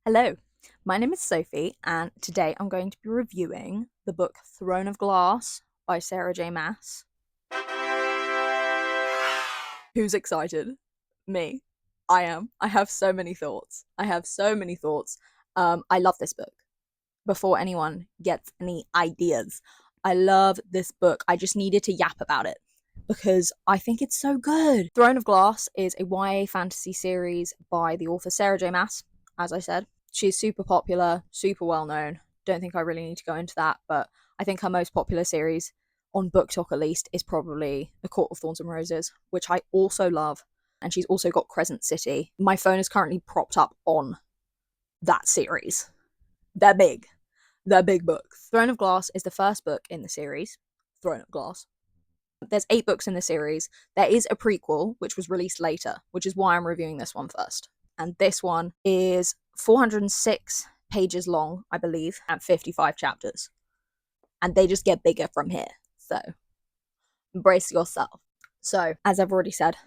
Hello, my name is Sophie, and today I'm going to be reviewing the book Throne of Glass by Sarah J. Maas. Who's excited? Me. I am. I have so many thoughts. I love this book. Before anyone gets any ideas, I love this book. I just needed to yap about it because I think it's so good. Throne of Glass is a YA fantasy series by the author Sarah J. Maas, as I said. She's super popular, super well known. Don't think I really need to go into that, but I think her most popular series, on BookTok at least, is probably The Court of Thorns and Roses, which I also love. And she's also got Crescent City. My phone is currently propped up on that series. They're big. They're big books. Throne of Glass is the first book in the series. Throne of Glass. There's 8 books in the series. There is a prequel, which was released later, which is why I'm reviewing this one first. And this one is 406 pages long, I believe, and 55 chapters. And they just get bigger from here. So, brace yourself. So, as I've already said,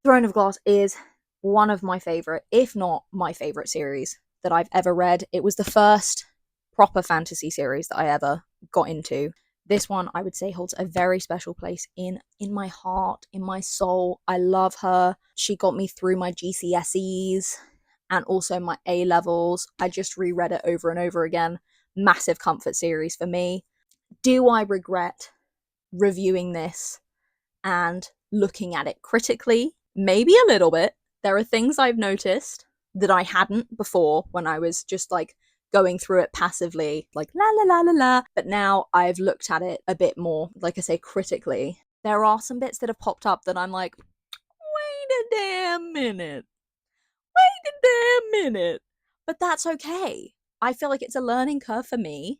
Throne of Glass is one of my favourite, if not my favourite series that I've ever read. It was the first proper fantasy series that I ever got into. This one, I would say, holds a very special place in my heart, in my soul. I love her. She got me through my GCSEs and also my A-levels. I just reread it over and over again. Massive comfort series for me. Do I regret reviewing this and looking at it critically? Maybe a little bit. There are things I've noticed that I hadn't before when I was just like going through it passively, like la la la la la. But now I've looked at it a bit more, like I say, critically. There are some bits that have popped up that I'm like, wait a damn minute. Wait a damn minute. But that's okay. I feel like it's a learning curve for me,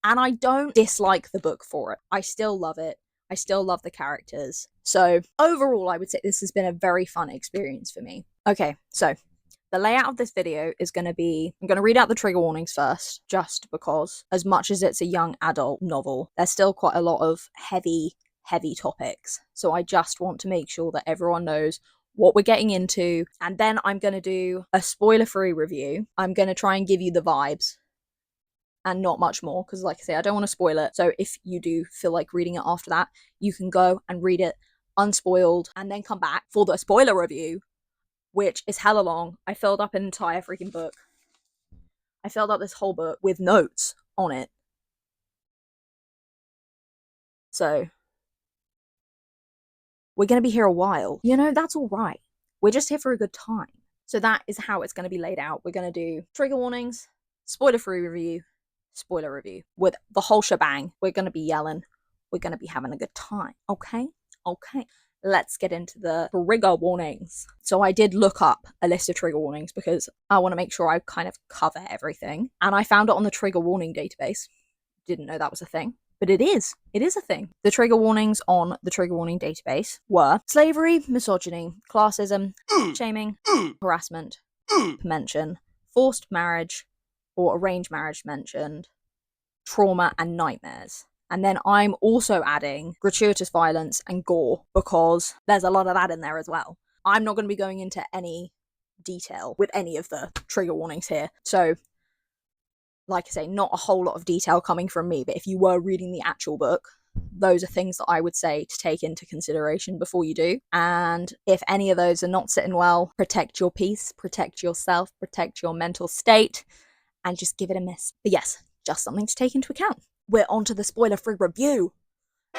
and I don't dislike the book for it. I still love it. I still love the characters. So overall, I would say this has been a very fun experience for me. Okay, so the layout of this video is going to be, I'm going to read out the trigger warnings first, just because as much as it's a young adult novel, there's still quite a lot of heavy topics. So I just want to make sure that everyone knows what we're getting into. And then I'm going to do a spoiler-free review. I'm going to try and give you the vibes and not much more, because like I say, I don't want to spoil it. So if you do feel like reading it after that, you can go and read it unspoiled and then come back for the spoiler review, which is hella long. I filled up an entire freaking book. I filled up this whole book with notes on it. So we're going to be here a while. You know, that's all right. We're just here for a good time. So that is how it's going to be laid out. We're going to do trigger warnings, spoiler-free review, spoiler review with the whole shebang. We're going to be yelling. We're going to be having a good time. Okay? Okay. Let's get into the trigger warnings. So I did look up a list of trigger warnings because I want to make sure I kind of cover everything. And I found it on the trigger warning database. Didn't know that was a thing, but it is. It is a thing. The trigger warnings on the trigger warning database were slavery, misogyny, classism, shaming, harassment, mention, forced marriage or arranged marriage mentioned, trauma and nightmares. And then I'm also adding gratuitous violence and gore because there's a lot of that in there as well. I'm not going to be going into any detail with any of the trigger warnings here. So, like I say, not a whole lot of detail coming from me, but if you were reading the actual book, those are things that I would say to take into consideration before you do. And if any of those are not sitting well, protect your peace, protect yourself, protect your mental state, and just give it a miss. But yes, just something to take into account. We're on to the spoiler-free review.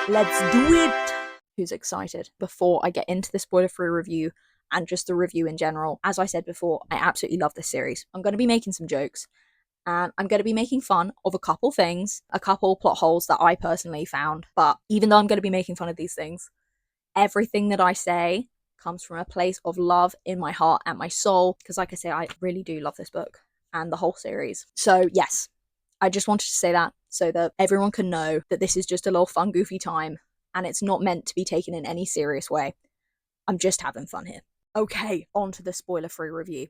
Let's do it! Who's excited? Before I get into the spoiler-free review and just the review in general, as I said before, I absolutely love this series. I'm going to be making some jokes, and I'm going to be making fun of a couple things, a couple plot holes that I personally found. But even though I'm going to be making fun of these things, everything that I say comes from a place of love in my heart and my soul, because like I say, I really do love this book and the whole series. So yes, I just wanted to say that so that everyone can know that this is just a little fun, goofy time, and it's not meant to be taken in any serious way. I'm just having fun here. Okay, on to the spoiler-free review.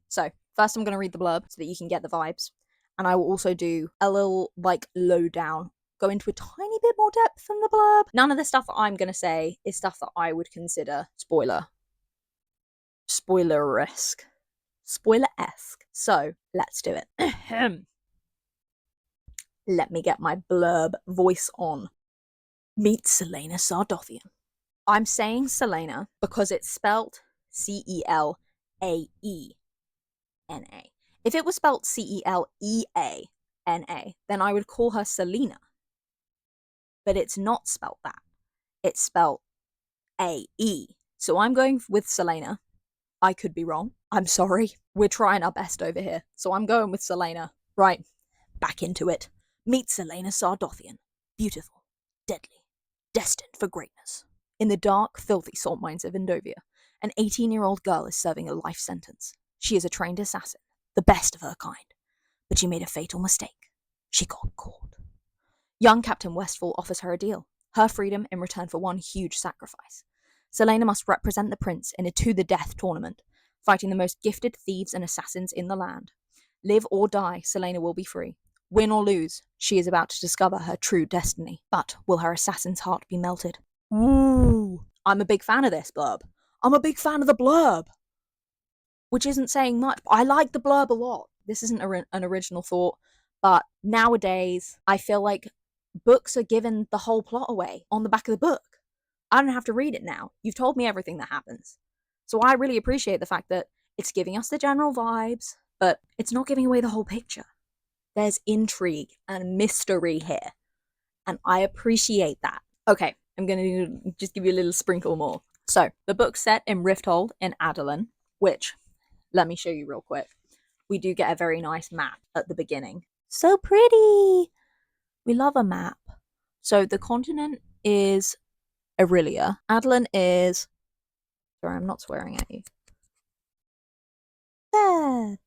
So, first I'm going to read the blurb so that you can get the vibes, and I will also do a little, like, lowdown, go into a tiny bit more depth than the blurb. None of the stuff that I'm going to say is stuff that I would consider spoiler-esque. spoiler-esque. So let's do it. Let me get my blurb voice on. Meet Celaena Sardothien. I'm saying Celaena because it's spelt Celaena. If it was spelt Celeana, then I would call her Selena. But it's not spelt that. It's spelt A-E. So I'm going with Celaena. I could be wrong. I'm sorry. We're trying our best over here. So I'm going with Celaena. Right, back into it. Meet Celaena Sardothien. Beautiful, deadly, destined for greatness. In the dark, filthy salt mines of Indovia, an 18-year-old girl is serving a life sentence. She is a trained assassin, the best of her kind. But she made a fatal mistake. She got caught. Young Captain Westfall offers her a deal. Her freedom in return for one huge sacrifice. Celaena must represent the prince in a to-the-death tournament, fighting the most gifted thieves and assassins in the land. Live or die, Celaena will be free. Win or lose, she is about to discover her true destiny. But will her assassin's heart be melted? Ooh, I'm a big fan of this blurb. I'm a big fan of the blurb. Which isn't saying much, but I like the blurb a lot. This isn't an original thought, but nowadays, I feel like books are giving the whole plot away on the back of the book. I don't have to read it now. You've told me everything that happens. So I really appreciate the fact that it's giving us the general vibes, but it's not giving away the whole picture. There's intrigue and mystery here, and I appreciate that. Okay, I'm going to just give you a little sprinkle more. So, the book's set in Rifthold in Adolan, which, let me show you real quick. We do get a very nice map at the beginning. So pretty! We love a map. So, the continent is Aurelia. Adolan is... Sorry, I'm not swearing at you.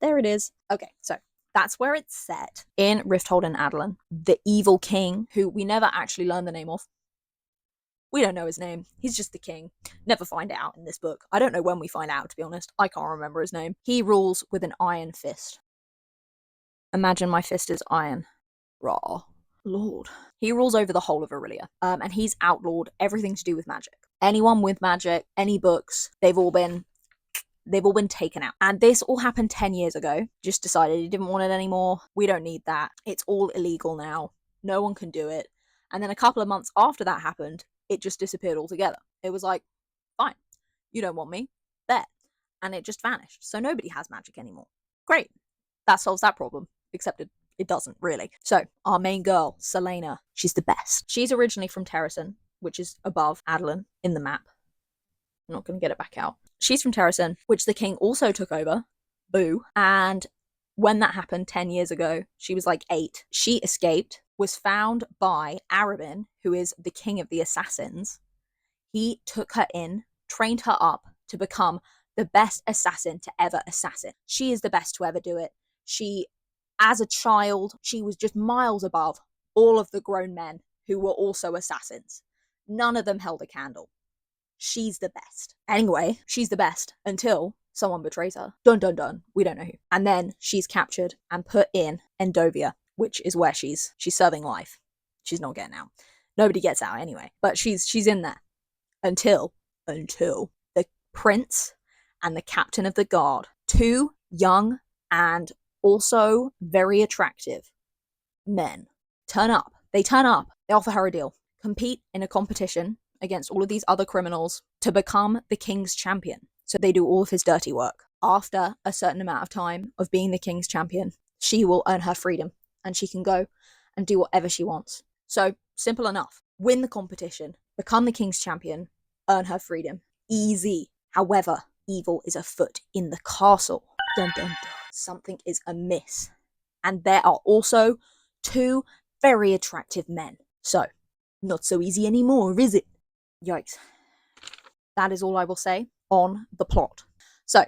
There it is. Okay, so that's where it's set, in Rifthold and Adolan. The evil king, who we never actually learn the name of. We don't know his name. He's just the king. Never find it out in this book. I don't know when we find out, to be honest. I can't remember his name. He rules with an iron fist. Imagine my fist is iron. Raw. Lord. He rules over the whole of Aurelia. And he's outlawed everything to do with magic. Anyone with magic, any books, they've all been taken out. And this all happened 10 years ago. Just decided he didn't want it anymore. We don't need that. It's all illegal now. No one can do it. And then a couple of months after that happened, it just disappeared altogether. It was like, fine, you don't want me, there. And it just vanished. So nobody has magic anymore. Great. That solves that problem. Except it doesn't, really. So, our main girl, Celaena, she's the best. She's originally from Terrasen, which is above Adolan in the map. I'm not going to get it back out. She's from Terrasen, which the king also took over. Boo. And when that happened 10 years ago, she was like 8. She escaped, was found by Arabin, who is the king of the assassins. He took her in, trained her up to become the best assassin to ever assassin. She is the best to ever do it. She, as a child, she was just miles above all of the grown men who were also assassins. None of them held a candle. She's the best. Anyway, she's the best until someone betrays her. Dun dun dun. We don't know who. And then she's captured and put in Endovia, which is where she's serving life. She's not getting out. Nobody gets out anyway. But she's in there. Until the prince and the captain of the guard, 2 young and also very attractive men, turn up. They turn up. They offer her a deal. Compete in a competition against all of these other criminals to become the king's champion. So they do all of his dirty work. After a certain amount of time of being the king's champion, she will earn her freedom and she can go and do whatever she wants. So, simple enough. Win the competition, become the king's champion, earn her freedom. Easy. However, evil is afoot in the castle. Dun dun dun. Something is amiss. And there are also 2 very attractive men. So, not so easy anymore, is it? Yikes. That is all I will say on the plot. So,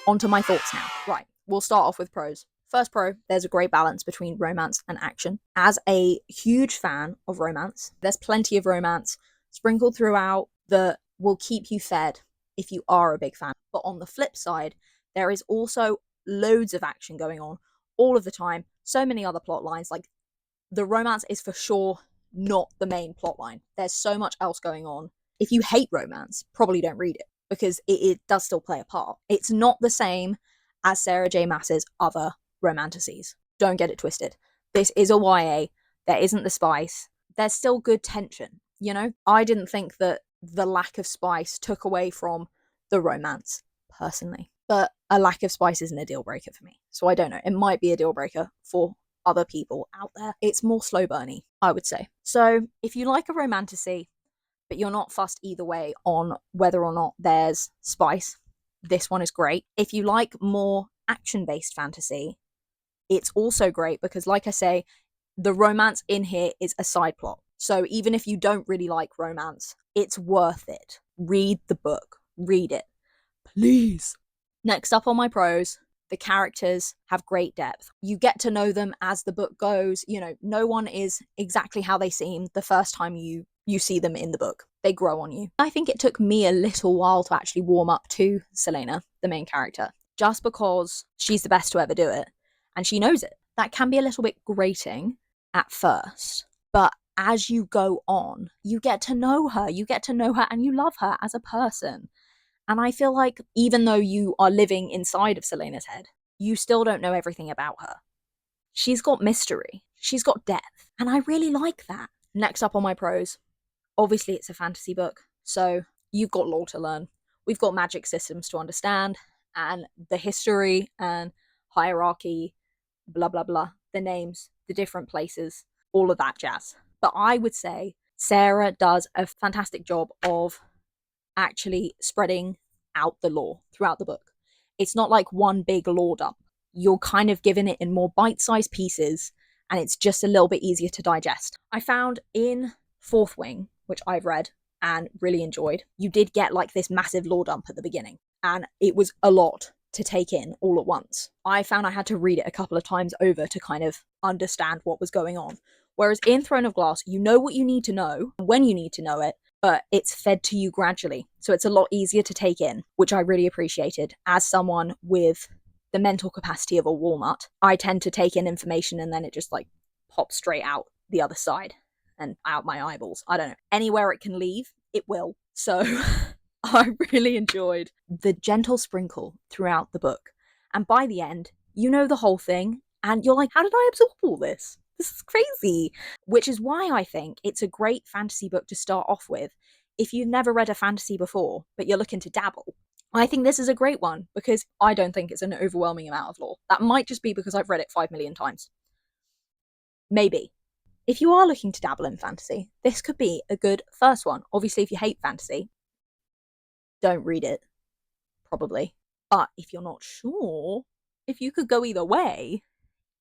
on to my thoughts now. Right, we'll start off with pros. First pro, there's a great balance between romance and action. As a huge fan of romance, there's plenty of romance sprinkled throughout that will keep you fed if you are a big fan. But on the flip side, there is also loads of action going on all of the time. So many other plot lines, like the romance is for sure not the main plot line. There's so much else going on. If you hate romance, probably don't read it, because it does still play a part. It's not the same as Sarah J. Maas's other romanticises. Don't get it twisted. This is a YA. There isn't the spice. There's still good tension, you know? I didn't think that the lack of spice took away from the romance, personally. But a lack of spice isn't a deal breaker for me. So I don't know. It might be a deal breaker for other people out there. It's more slow burny, I would say. So if you like a romantasy, but you're not fussed either way on whether or not there's spice, this one is great. If you like more action-based fantasy, it's also great because, like I say, the romance in here is a side plot. So even if you don't really like romance, it's worth it. Read the book. Read it. Please. Next up on my pros, the characters have great depth. You get to know them as the book goes. You know, no one is exactly how they seem the first time you see them in the book. They grow on you. I think it took me a little while to actually warm up to Selena, the main character, just because she's the best to ever do it, and she knows it. That can be a little bit grating at first, but as you go on, you get to know her, and you love her as a person. And I feel like even though you are living inside of Selena's head, you still don't know everything about her. She's got mystery, she's got depth, and I really like that. Next up on my pros, obviously it's a fantasy book, so you've got lore to learn. We've got magic systems to understand, and the history and hierarchy, blah blah blah, the names, the different places, all of that jazz. But I would say Sarah does a fantastic job of actually spreading out the lore throughout the book. It's not like one big lore dump. You're kind of given it in more bite-sized pieces, and it's just a little bit easier to digest. I found in Fourth Wing, which I've read and really enjoyed, you did get like this massive lore dump at the beginning, and it was a lot to take in all at once. I found I had to read it a couple of times over to kind of understand what was going on. Whereas in Throne of Glass, you know what you need to know, when you need to know it, but it's fed to you gradually. So it's a lot easier to take in, which I really appreciated. As someone with the mental capacity of a walnut, I tend to take in information and then it just like pops straight out the other side and out my eyeballs. I don't know. Anywhere it can leave, it will. So I really enjoyed the gentle sprinkle throughout the book. And by the end, you know the whole thing, and you're like, how did I absorb all this? This is crazy. Which is why I think it's a great fantasy book to start off with if you've never read a fantasy before, but you're looking to dabble. I think this is a great one because I don't think it's an overwhelming amount of lore. That might just be because I've read it 5 million times. Maybe. If you are looking to dabble in fantasy, this could be a good first one. Obviously, if you hate fantasy, don't read it, probably. But if you're not sure, if you could go either way,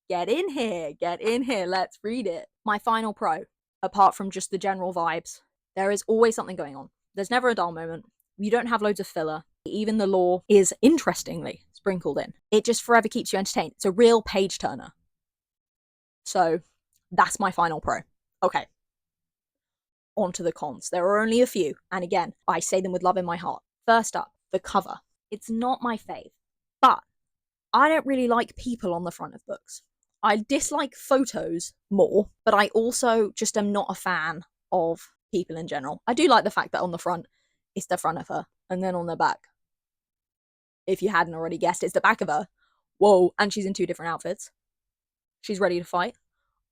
get in here, let's read it. My final pro, apart from just the general vibes, there is always something going on. There's never a dull moment. You don't have loads of filler. Even the lore is interestingly sprinkled in. It just forever keeps you entertained. It's a real page turner. So that's my final pro. Okay. On to the cons. There are only a few, and again, I say them with love in my heart. First up, the cover. It's not my fave, but I don't really like people on the front of books. I dislike photos more, but I also just am not a fan of people in general. I do like the fact that on the front, it's the front of her, and then on the back, if you hadn't already guessed, it's the back of her. Whoa, and she's in 2 different outfits. She's ready to fight.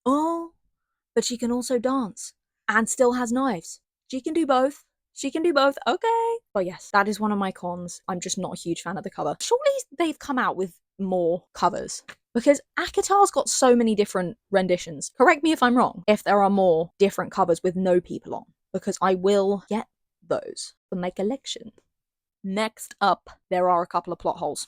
Oh, but she can also dance and still has knives. She can do both. Okay. But yes, that is one of my cons. I'm just not a huge fan of the cover. Surely they've come out with more covers because Akatar's got so many different renditions. Correct me if I'm wrong, if there are more different covers with no people on, because I will get those for my collection. Next up, there are a couple of plot holes.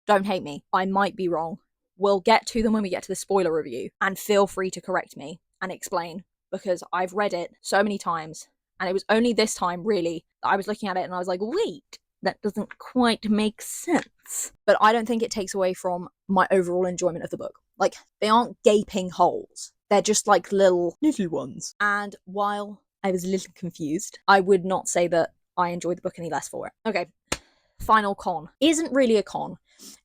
Don't hate me, I might be wrong. We'll get to them when we get to the spoiler review, and feel free to correct me and explain, because I've read it so many times, and it was only this time, really, that I was looking at it and I was like, wait, that doesn't quite make sense. But I don't think it takes away from my overall enjoyment of the book. Like, they aren't gaping holes. They're just like little ones. And while I was a little confused, I would not say that I enjoyed the book any less for it. Okay, final con. Isn't really a con.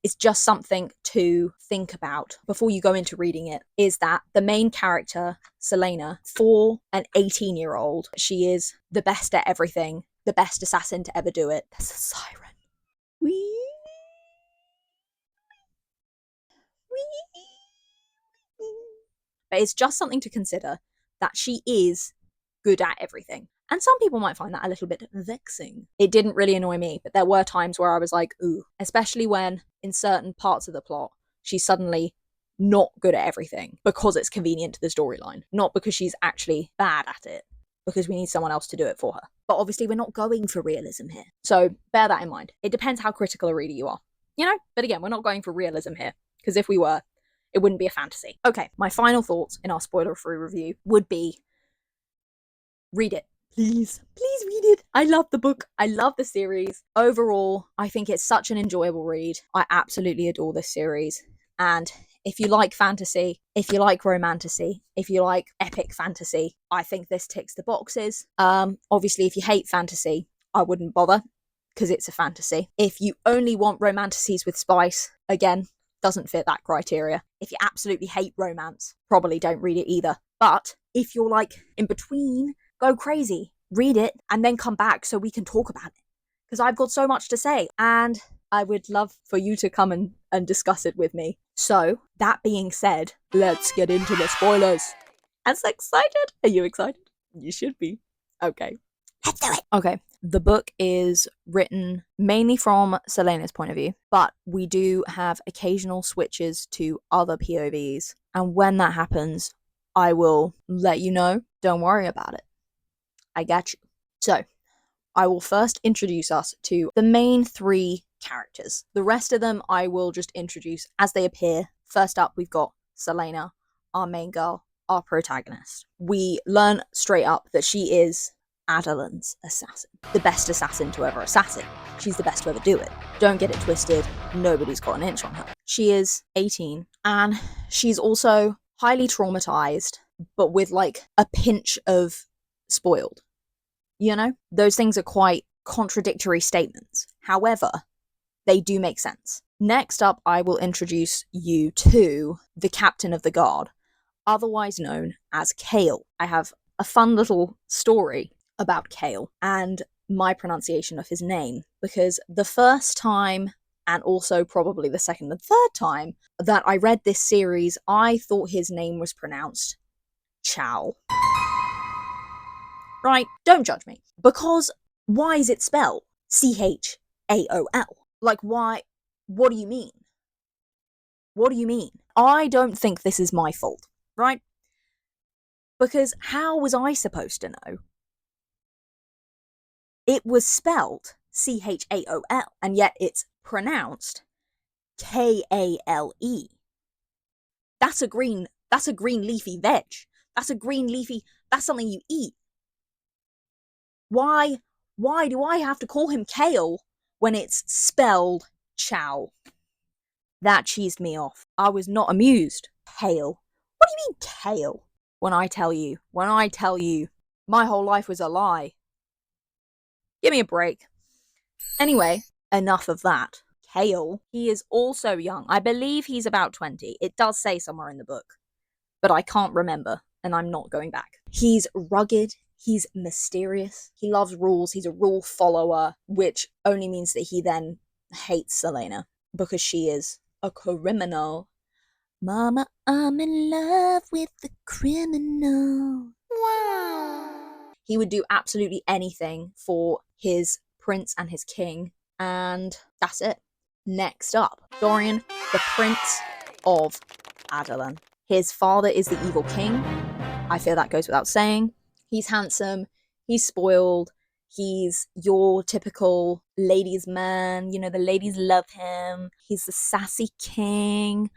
It's just something to think about before you go into reading it, is that the main character, Selena, for an 18-year-old, she is the best at everything, the best assassin to ever do it. There's a siren. Whee! But it's just something to consider that she is good at everything. And some people might find that a little bit vexing. It didn't really annoy me, but there were times where I was like, ooh, especially when in certain parts of the plot, she's suddenly not good at everything because it's convenient to the storyline, not because she's actually bad at it, because we need someone else to do it for her. But obviously, we're not going for realism here. So bear that in mind. It depends how critical a reader you are, you know? But again, we're not going for realism here, because if we were, it wouldn't be a fantasy. Okay, my final thoughts in our spoiler-free review would be read it. Please read it. I love the book. I love the series. Overall, I think it's such an enjoyable read. I absolutely adore this series. And if you like fantasy, if you like romantasy, if you like epic fantasy, I think this ticks the boxes. Obviously, if you hate fantasy, I wouldn't bother because it's a fantasy. If you only want romantasies with spice, again, doesn't fit that criteria. If you absolutely hate romance, probably don't read it either. But if you're like in between, go crazy, read it, and then come back so we can talk about it. Because I've got so much to say, and I would love for you to come and discuss it with me. So, that being said, let's get into the spoilers. I'm so excited. Are you excited? You should be. Okay. Let's do it. Okay. The book is written mainly from Selena's point of view, but we do have occasional switches to other POVs. And when that happens, I will let you know. Don't worry about it. I got you. So, I will first introduce us to the main three characters. The rest of them I will just introduce as they appear. First up, we've got Selena, our main girl, our protagonist. We learn straight up that she is Adelan's assassin. The best assassin to ever assassin. She's the best to ever do it. Don't get it twisted. Nobody's got an inch on her. She is 18, and she's also highly traumatized, but with like a pinch of spoiled. You know, those things are quite contradictory statements. However, they do make sense. Next up, I will introduce you to the captain of the guard, otherwise known as Kale. I have a fun little story about Kale and my pronunciation of his name, because the first time, and also probably the second and third time, that I read this series, I thought his name was pronounced Chow. Right? Don't judge me. Because why is it spelled Chaol? Like, why? What do you mean? What do you mean? I don't think this is my fault, right? Because how was I supposed to know? It was spelled Chaol, and yet it's pronounced Kale. That's a green leafy veg. That's something you eat. Why do I have to call him Kale when it's spelled Chow? That cheesed me off. I was not amused. Kale. What do you mean, Kale? When I tell you, my whole life was a lie. Give me a break. Anyway, enough of that. Kale, he is also young. I believe he's about 20. It does say somewhere in the book, but I can't remember, and I'm not going back. He's rugged. He's mysterious. He loves rules. He's a rule follower, which only means that he then hates Selena because she is a criminal. Mama, I'm in love with the criminal. Wow. He would do absolutely anything for his prince and his king, and that's it. Next up, Dorian, the Prince of Adelan. His father is the evil king. I feel that goes without saying. He's handsome, he's spoiled, he's your typical ladies' man, you know, the ladies love him, he's the sassy king.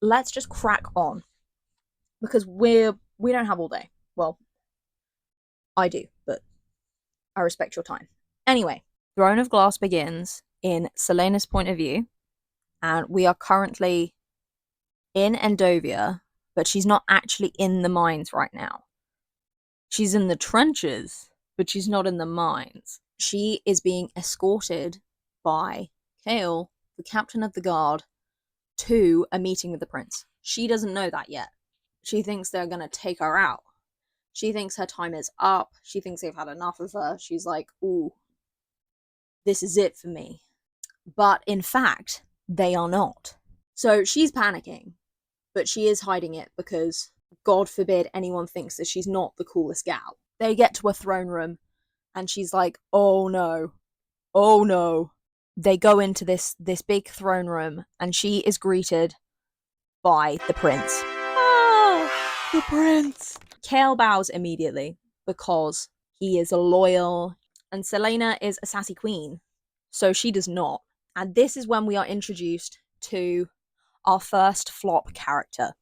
Let's just crack on, because we don't have all day. Well, I do, but I respect your time. Anyway, Throne of Glass begins in Selena's point of view, and we are currently in Endovia, but she's not actually in the mines right now. She's in the trenches, but she's not in the mines. She is being escorted by Kale, the captain of the guard, to a meeting with the prince. She doesn't know that yet. She thinks they're gonna take her out. She thinks her time is up. She thinks they've had enough of her. She's like, ooh, this is it for me. But in fact, they are not. So she's panicking, but she is hiding it because God forbid anyone thinks that she's not the coolest gal. They get to a throne room and she's like, oh no, oh no. They go into this big throne room and she is greeted by the prince. Ah, the prince. Kale bows immediately because he is loyal and Selena is a sassy queen, so she does not. And this is when we are introduced to our first flop character,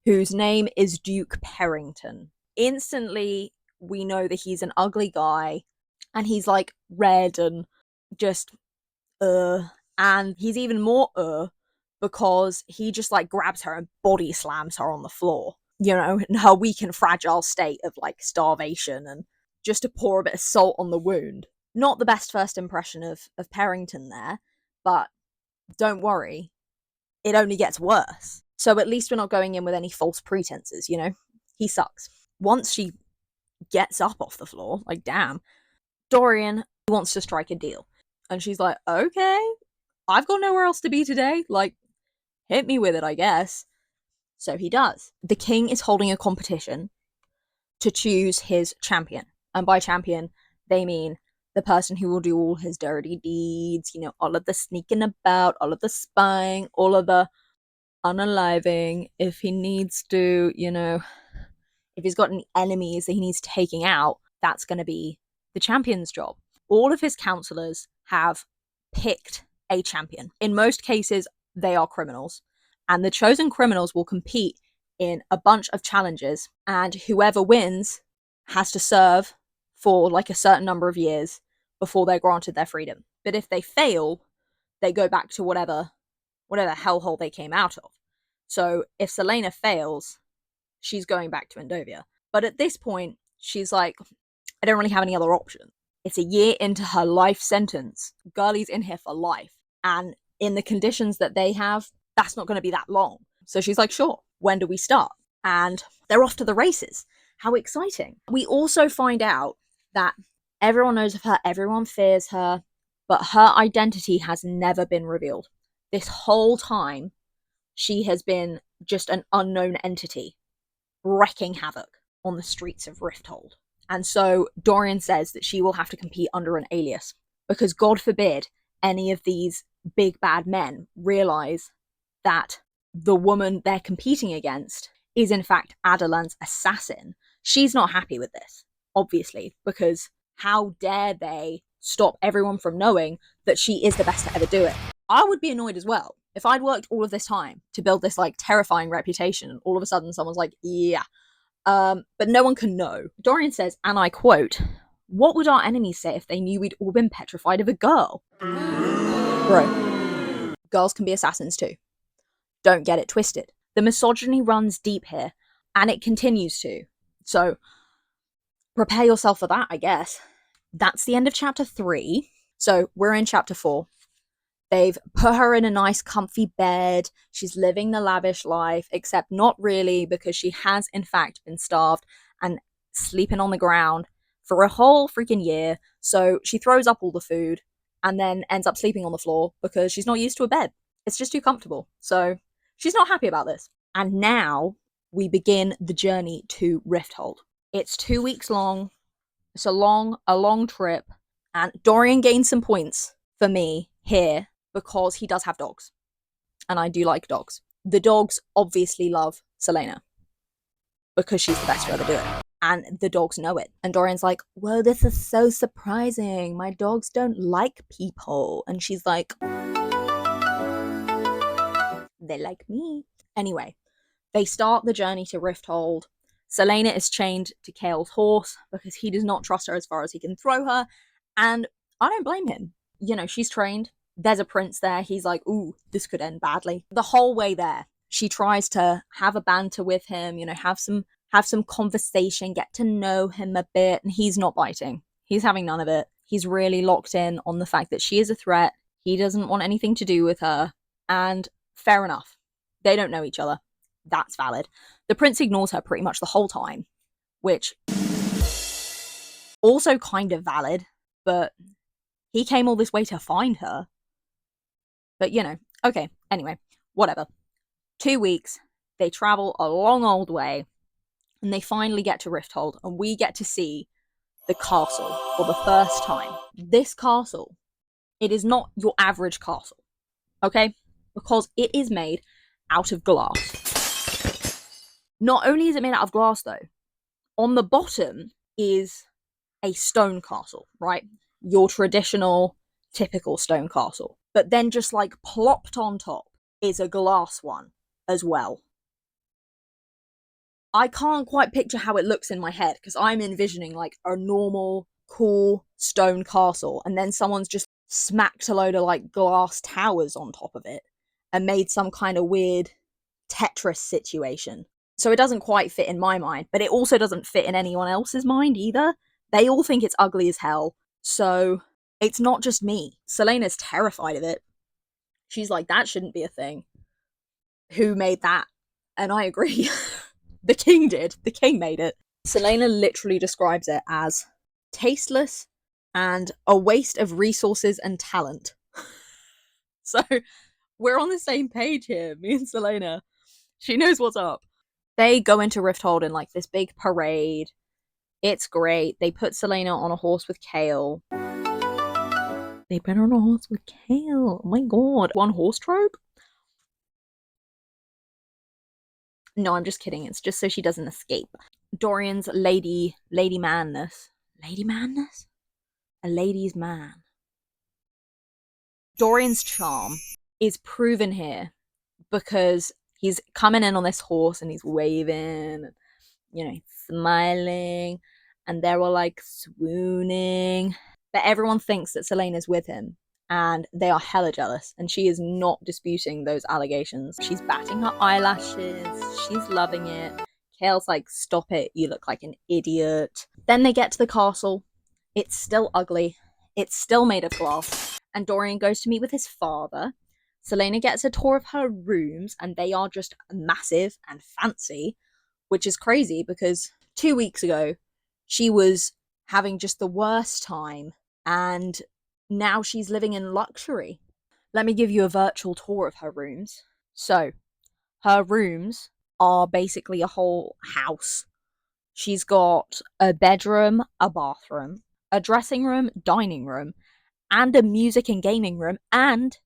whose name is Duke Perrington. Instantly, we know that he's an ugly guy and he's like red and just and he's even more because he just like grabs her and body slams her on the floor, you know, in her weak and fragile state of like starvation, and just to pour a bit of salt on the wound. Not the best first impression of Perrington there, but don't worry, it only gets worse. So at least we're not going in with any false pretenses, you know? He sucks. Once she gets up off the floor, like damn, Dorian wants to strike a deal. And she's like, okay, I've got nowhere else to be today. Like, hit me with it, I guess. So he does. The king is holding a competition to choose his champion. And by champion, they mean the person who will do all his dirty deeds, you know, all of the sneaking about, all of the spying, all of the unaliving, if he needs to, you know, if he's got any enemies that he needs taking out, that's going to be the champion's job. All of his counselors have picked a champion. In most cases, they are criminals. And the chosen criminals will compete in a bunch of challenges, and whoever wins has to serve for like a certain number of years before they're granted their freedom. But if they fail, they go back to whatever hellhole they came out of. So if Selena fails, she's going back to Endovia. But at this point, she's like, I don't really have any other option. It's a year into her life sentence. Girlie's in here for life. And in the conditions that they have, that's not going to be that long. So she's like, sure, when do we start? And they're off to the races. How exciting. We also find out that everyone knows of her, everyone fears her, but her identity has never been revealed. This whole time, she has been just an unknown entity, wreaking havoc on the streets of Rifthold. And so Dorian says that she will have to compete under an alias, because God forbid any of these big bad men realize that the woman they're competing against is in fact Adelan's assassin. She's not happy with this, obviously, because how dare they stop everyone from knowing that she is the best to ever do it. I would be annoyed as well if I'd worked all of this time to build this like terrifying reputation and all of a sudden someone's like, yeah. But no one can know. Dorian says, and I quote, what would our enemies say if they knew we'd all been petrified of a girl? Bro, girls can be assassins too. Don't get it twisted. The misogyny runs deep here, and it continues to. So, prepare yourself for that, I guess. That's the end of chapter 3. So, we're in chapter 4. They've put her in a nice comfy bed. She's living the lavish life, except not really, because she has in fact been starved and sleeping on the ground for a whole freaking year. So she throws up all the food and then ends up sleeping on the floor because she's not used to a bed. It's just too comfortable. So she's not happy about this. And now we begin the journey to Rifthold. It's 2 weeks long. It's a long trip. And Dorian gains some points for me here, because he does have dogs. And I do like dogs. The dogs obviously love Selena because she's the best to ever do it. And the dogs know it. And Dorian's like, whoa, this is so surprising. My dogs don't like people. And she's like, they like me. Anyway, they start the journey to Rifthold. Selena is chained to Kale's horse because he does not trust her as far as he can throw her. And I don't blame him. You know, she's trained. There's a prince there. He's like, ooh, this could end badly. The whole way there, she tries to have a banter with him, you know, have some conversation, get to know him a bit, and he's not biting. He's having none of it. He's really locked in on the fact that she is a threat. He doesn't want anything to do with her. And fair enough. They don't know each other. That's valid. The prince ignores her pretty much the whole time, which also kind of valid, but he came all this way to find her. But, you know, okay, anyway. Whatever. 2 weeks, they travel a long old way, and they finally get to Rifthold, and we get to see the castle for the first time. This castle, it is not your average castle, okay? Because it is made out of glass. Not only is it made out of glass, though, on the bottom is a stone castle, right? Your traditional, typical stone castle. But then just like plopped on top is a glass one as well. I can't quite picture how it looks in my head because I'm envisioning like a normal, cool stone castle, and then someone's just smacked a load of like glass towers on top of it and made some kind of weird Tetris situation. So it doesn't quite fit in my mind, but it also doesn't fit in anyone else's mind either. They all think it's ugly as hell. So it's not just me. Selena's terrified of it. She's like, that shouldn't be a thing. Who made that? And I agree. The king did. The king made it. Selena literally describes it as tasteless and a waste of resources and talent. So we're on the same page here, me and Selena. She knows what's up. They go into Rifthold in like this big parade. It's great. They put Selena on a horse with Kale. They put her on a horse with Kale. Oh my god. One horse trope? No, I'm just kidding. It's just so she doesn't escape. Dorian's lady manness. Lady manness? A lady's man. Dorian's charm is proven here because he's coming in on this horse and he's waving, you know, smiling, and they're all like swooning. But everyone thinks that Selena's with him, and they are hella jealous, and she is not disputing those allegations. She's batting her eyelashes, she's loving it. Kale's like, stop it, you look like an idiot. Then they get to the castle. It's still ugly. It's still made of glass. And Dorian goes to meet with his father. Selena gets a tour of her rooms, and they are just massive and fancy, which is crazy because 2 weeks ago, she was having just the worst time, and now she's living in luxury. Let me give you a virtual tour of her rooms. So, her rooms are basically a whole house. She's got a bedroom, a bathroom, a dressing room, dining room, and a music and gaming room, and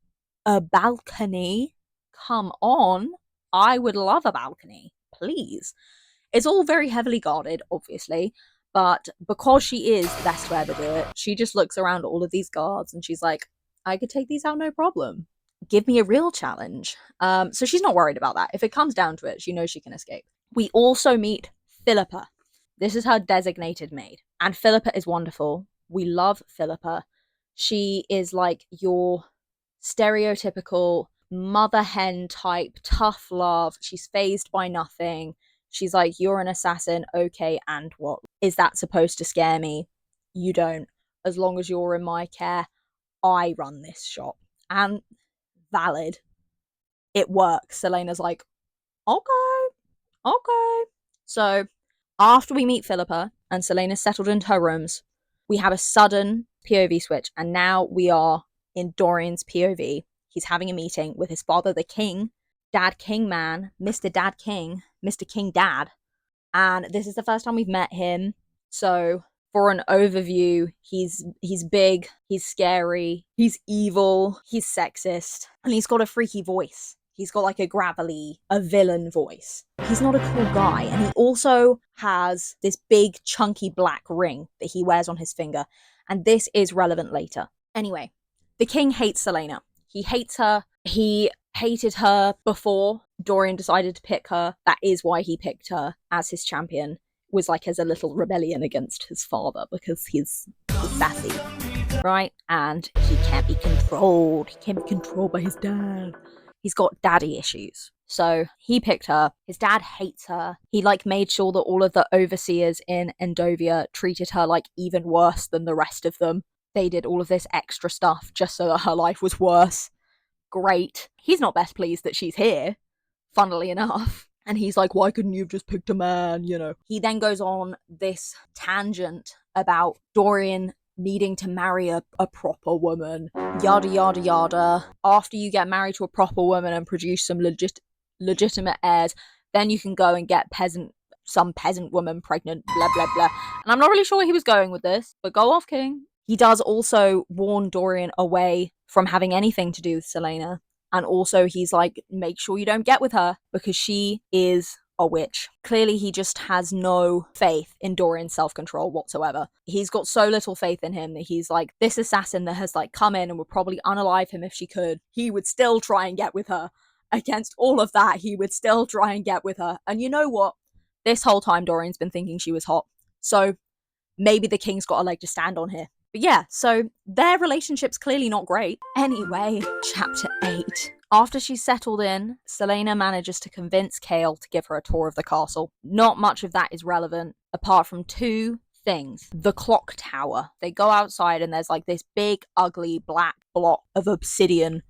a balcony. Come on. I would love a balcony. Please. It's all very heavily guarded, obviously, but because she is the best to ever do it, she just looks around all of these guards and she's like, I could take these out no problem. Give me a real challenge. So she's not worried about that. If it comes down to it, she knows she can escape. We also meet Philippa. This is her designated maid. And Philippa is wonderful. We love Philippa. She is like your stereotypical mother hen type, tough love. She's fazed by nothing. She's like, you're an assassin, okay, and what? Is that supposed to scare me? You don't. As long as you're in my care, I run this shop. And valid. It works. Selena's like, okay. So, after we meet Philippa and Selena's settled into her rooms, we have a sudden POV switch, and now we are in Dorian's POV. He's having a meeting with his father, the king, Dad King Man, Mr. Dad King, Mr. King Dad. And this is the first time we've met him. So for an overview, he's big, he's scary, he's evil, he's sexist, and he's got a freaky voice. He's got like a villain voice. He's not a cool guy. And he also has this big chunky black ring that he wears on his finger. And this is relevant later. Anyway, the king hates Selena. He hates her. He hated her before Dorian decided to pick her. That is why he picked her as his champion. Was like as a little rebellion against his father because he's sassy, right? And he can't be controlled. He can't be controlled by his dad. He's got daddy issues. So he picked her. His dad hates her. He like made sure that all of the overseers in Endovia treated her like even worse than the rest of them. They did all of this extra stuff just so that her life was worse. Great. He's not best pleased that she's here, funnily enough. And he's like, why couldn't you have just picked a man, you know? He then goes on this tangent about Dorian needing to marry a proper woman, yada yada yada. After you get married to a proper woman and produce some legitimate heirs, then you can go and get some peasant woman pregnant, blah blah blah. And I'm not really sure where he was going with this, but go off, King. He does also warn Dorian away from having anything to do with Selena. And also he's like, make sure you don't get with her because she is a witch. Clearly he just has no faith in Dorian's self-control whatsoever. He's got so little faith in him that he's like, this assassin that has like come in and would probably unalive him if she could, he would still try and get with her. Against all of that, he would still try and get with her. And you know what? This whole time Dorian's been thinking she was hot. So maybe the king's got a leg to stand on here. But yeah, so their relationship's clearly not great. Anyway, chapter 8. After she's settled in, Selena manages to convince Chaol to give her a tour of the castle. Not much of that is relevant, apart from two things. The clock tower. They go outside and there's like this big, ugly, black block of obsidian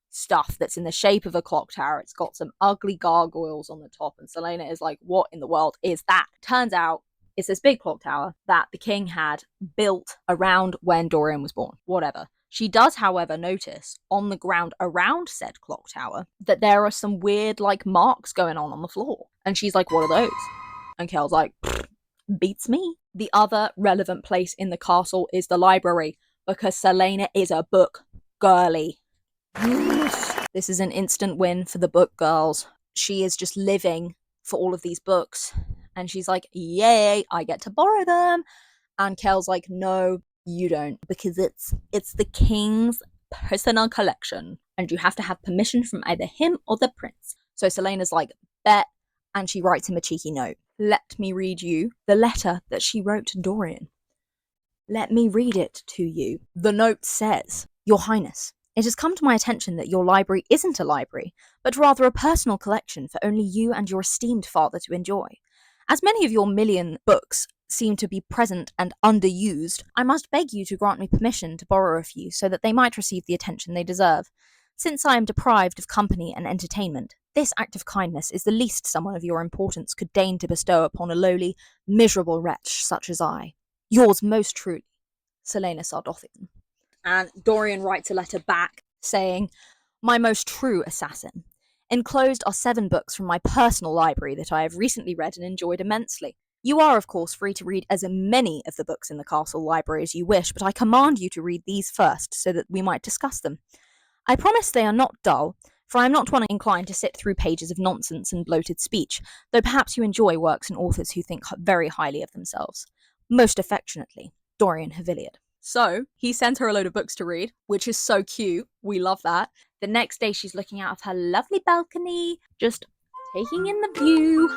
stuff that's in the shape of a clock tower. It's got some ugly gargoyles on the top, and Selena is like, what in the world is that? Turns out it's this big clock tower that the king had built around when Dorian was born. Whatever. She does, however, notice on the ground around said clock tower that there are some weird, like, marks going on the floor. And she's like, what are those? And Chaol's like, beats me. The other relevant place in the castle is the library, because Selena is a book girly. This is an instant win for the book girls. She is just living for all of these books. And she's like, yay, I get to borrow them. And Chaol's like, no, you don't, because it's the king's personal collection. And you have to have permission from either him or the prince. So Selena's like, bet. And she writes him a cheeky note. Let me read you the letter that she wrote to Dorian. Let me read it to you. The note says, Your Highness, it has come to my attention that your library isn't a library, but rather a personal collection for only you and your esteemed father to enjoy. As many of your million books seem to be present and underused, I must beg you to grant me permission to borrow a few so that they might receive the attention they deserve. Since I am deprived of company and entertainment, this act of kindness is the least someone of your importance could deign to bestow upon a lowly, miserable wretch such as I. Yours most truly, Selena Sardothian. And Dorian writes a letter back saying, My most true assassin. Enclosed are 7 books from my personal library that I have recently read and enjoyed immensely. You are, of course, free to read as many of the books in the castle library as you wish, but I command you to read these first, so that we might discuss them. I promise they are not dull, for I am not one inclined to sit through pages of nonsense and bloated speech, though perhaps you enjoy works and authors who think very highly of themselves. Most affectionately, Dorian Haviliad. So, he sends her a load of books to read, which is so cute. We love that. The next day, she's looking out of her lovely balcony, just taking in the view,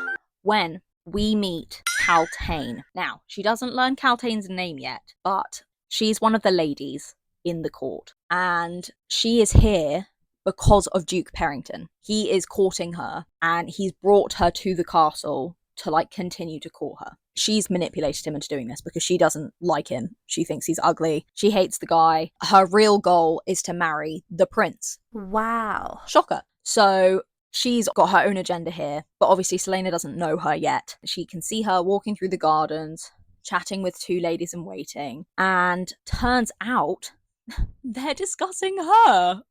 when we meet Kaltain. Now, she doesn't learn Kaltain's name yet, but she's one of the ladies in the court. And she is here because of Duke Perrington. He is courting her, and he's brought her to the castle to, like, continue to court her. She's manipulated him into doing this because she doesn't like him. She thinks he's ugly. She hates the guy. Her real goal is to marry the prince. Wow. Shocker. So she's got her own agenda here, but obviously Selena doesn't know her yet. She can see her walking through the gardens, chatting with 2 ladies in waiting, and turns out they're discussing her.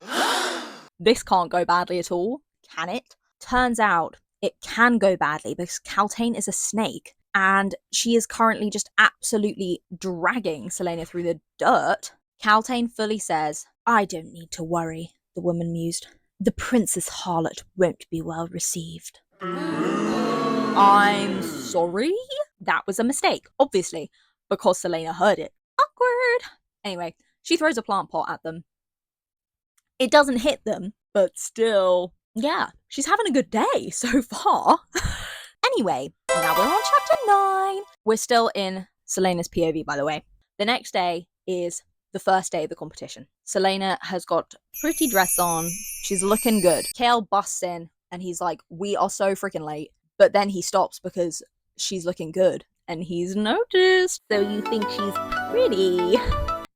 This can't go badly at all, can it? Turns out it can go badly because Kaltain is a snake, and she is currently just absolutely dragging Selena through the dirt. Kaltain fully says, I don't need to worry, the woman mused. The princess harlot won't be well received. I'm sorry? That was a mistake, obviously, because Selena heard it. Awkward. Anyway, she throws a plant pot at them. It doesn't hit them, but still, yeah, she's having a good day so far. Anyway, now we're on chapter 9. We're still in Selena's POV, by the way. The next day is the first day of the competition. Selena has got pretty dress on. She's looking good. Chaol busts in and he's like, we are so freaking late. But then he stops because she's looking good and he's noticed. So you think she's pretty.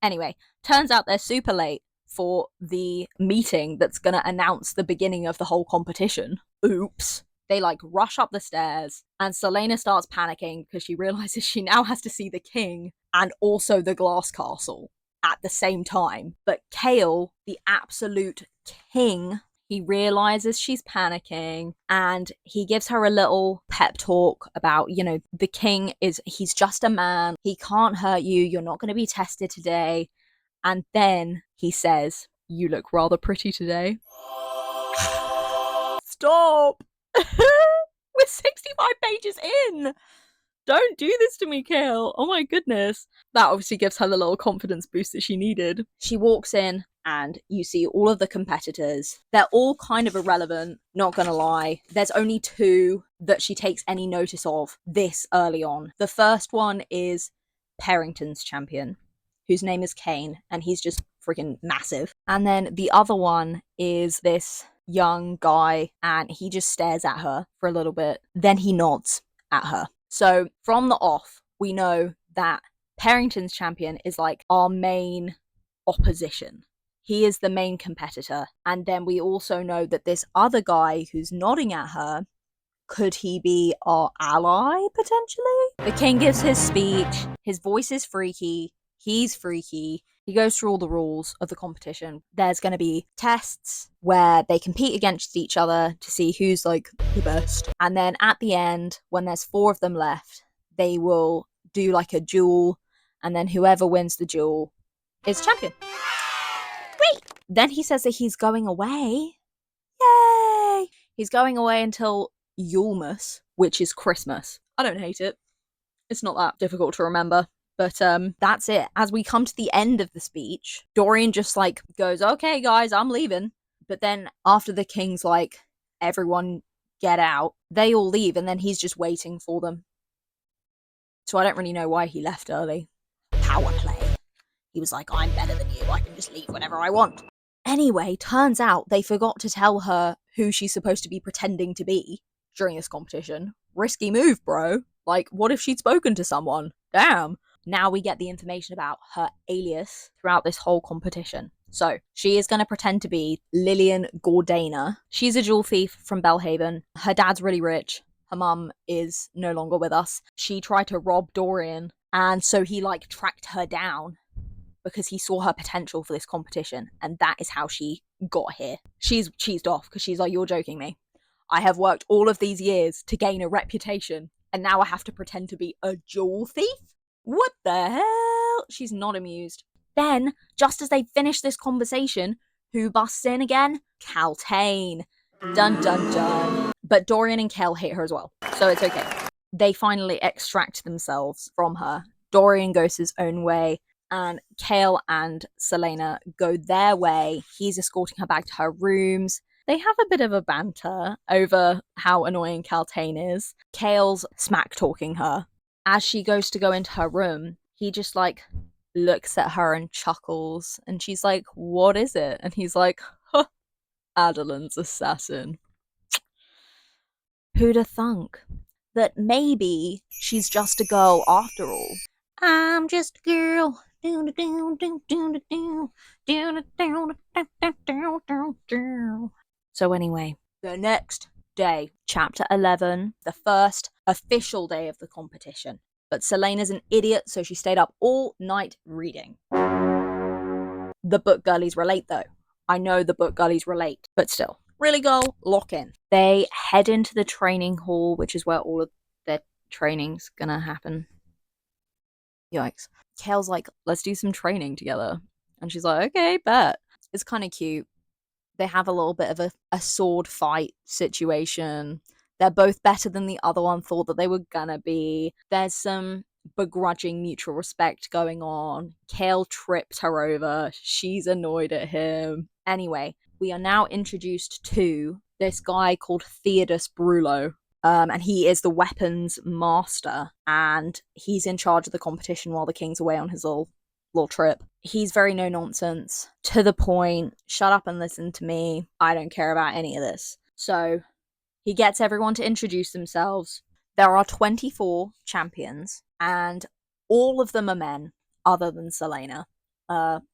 Anyway, turns out they're super late for the meeting that's going to announce the beginning of the whole competition. Oops. They like rush up the stairs, and Selena starts panicking because she realizes she now has to see the king and also the glass castle at the same time. But Kale, the absolute king, he realizes she's panicking and he gives her a little pep talk about, the king he's just a man. He can't hurt you. You're not going to be tested today. And then he says, "You look rather pretty today." Stop! We're 65 pages in! Don't do this to me, Kale. Oh my goodness. That obviously gives her the little confidence boost that she needed. She walks in and you see all of the competitors. They're all kind of irrelevant, not gonna lie. There's only 2 that she takes any notice of this early on. The first one is Parrington's champion, whose name is Kane, and he's just freaking massive. And then the other one is this young guy, and he just stares at her for a little bit. Then he nods at her. So from the off, we know that Parrington's champion is like our main opposition. He is the main competitor. And then we also know that this other guy who's nodding at her, could he be our ally, potentially? The king gives his speech. His voice is freaky. He's freaky. He goes through all the rules of the competition. There's going to be tests where they compete against each other to see who's like the best. And then at the end, when there's 4 of them left, they will do like a duel. And then whoever wins the duel is champion. Great! Then he says that he's going away. Yay! He's going away until Yulemas, which is Christmas. I don't hate it. It's not that difficult to remember. But that's it. As we come to the end of the speech, Dorian just like goes, "Okay, guys, I'm leaving." But then after the king's like, "Everyone get out," they all leave, and then he's just waiting for them. So I don't really know why he left early. Power play. He was like, "I'm better than you. I can just leave whenever I want." Anyway, turns out they forgot to tell her who she's supposed to be pretending to be during this competition. Risky move, bro. Like, what if she'd spoken to someone? Damn. Now we get the information about her alias throughout this whole competition. So, she is going to pretend to be Lillian Gordana. She's a jewel thief from Belhaven. Her dad's really rich. Her mum is no longer with us. She tried to rob Dorian, and so he, like, tracked her down because he saw her potential for this competition, and that is how she got here. She's cheesed off because she's like, "You're joking me. I have worked all of these years to gain a reputation, and now I have to pretend to be a jewel thief? What the hell?" She's not amused. Then, just as they finish this conversation, who busts in again? Kaltane. Dun dun dun. But Dorian and Kel hate her as well, so it's okay. They finally extract themselves from her. Dorian goes his own way, and Kale and Selena go their way. He's escorting her back to her rooms. They have a bit of a banter over how annoying Kaltane is. Kale's smack-talking her. As she goes to go into her room, he just, like, looks at her and chuckles. And she's like, "What is it?" And he's like, "Huh, Adeline's assassin." Who'da thunk that maybe she's just a girl after all? I'm just a girl. So anyway, the next day, chapter 11, the first official day of the competition. But Selena's an idiot, so she stayed up all night reading. The book girlies relate, though. I know the book girlies relate, but still. Really, girl, lock in. They head into the training hall, which is where all of their training's gonna happen. Yikes. Kale's like, "Let's do some training together." And she's like, "Okay, bet." It's kind of cute. They have a little bit of a sword fight situation. They're both better than the other one thought that they were gonna be. There's some begrudging mutual respect going on. Kale trips her over. She's annoyed at him. Anyway, we are now introduced to this guy called Theodos Brulo. And he is the weapons master, and he's in charge of the competition while the king's away on his little trip. He's very no nonsense, to the point, shut up and listen to me, I don't care about any of this. So he gets everyone to introduce themselves. There are 24 champions, and all of them are men, other than Selena.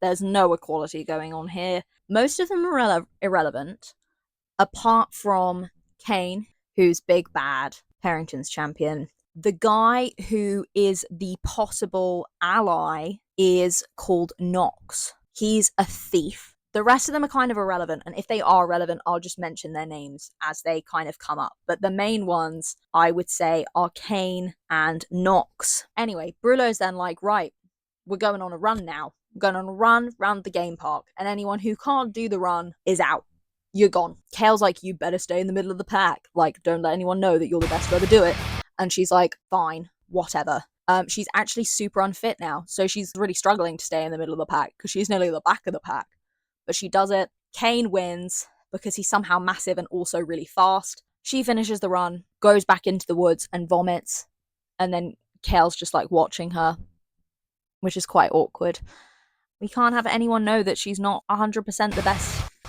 There's no equality going on here. Most of them are irrelevant, apart from Kane, who's big bad, Harrington's champion. The guy who is the possible ally is called Knox. He's a thief. The rest of them are kind of irrelevant, and if they are relevant, I'll just mention their names as they kind of come up. But the main ones, I would say, are Kane and Knox. Anyway, Brullo's then like, right, we're going on a run now. We're going on a run round the game park, and anyone who can't do the run is out. You're gone. Kale's like, you better stay in the middle of the pack. Like, don't let anyone know that you're the best to ever do it. And she's like, fine, whatever. She's actually super unfit now, so she's really struggling to stay in the middle of the pack because she's nearly the back of the pack. But she does it. Kane wins because he's somehow massive and also really fast. She finishes the run, goes back into the woods and vomits. And then Kale's just like watching her, which is quite awkward. We can't have anyone know that she's not 100% the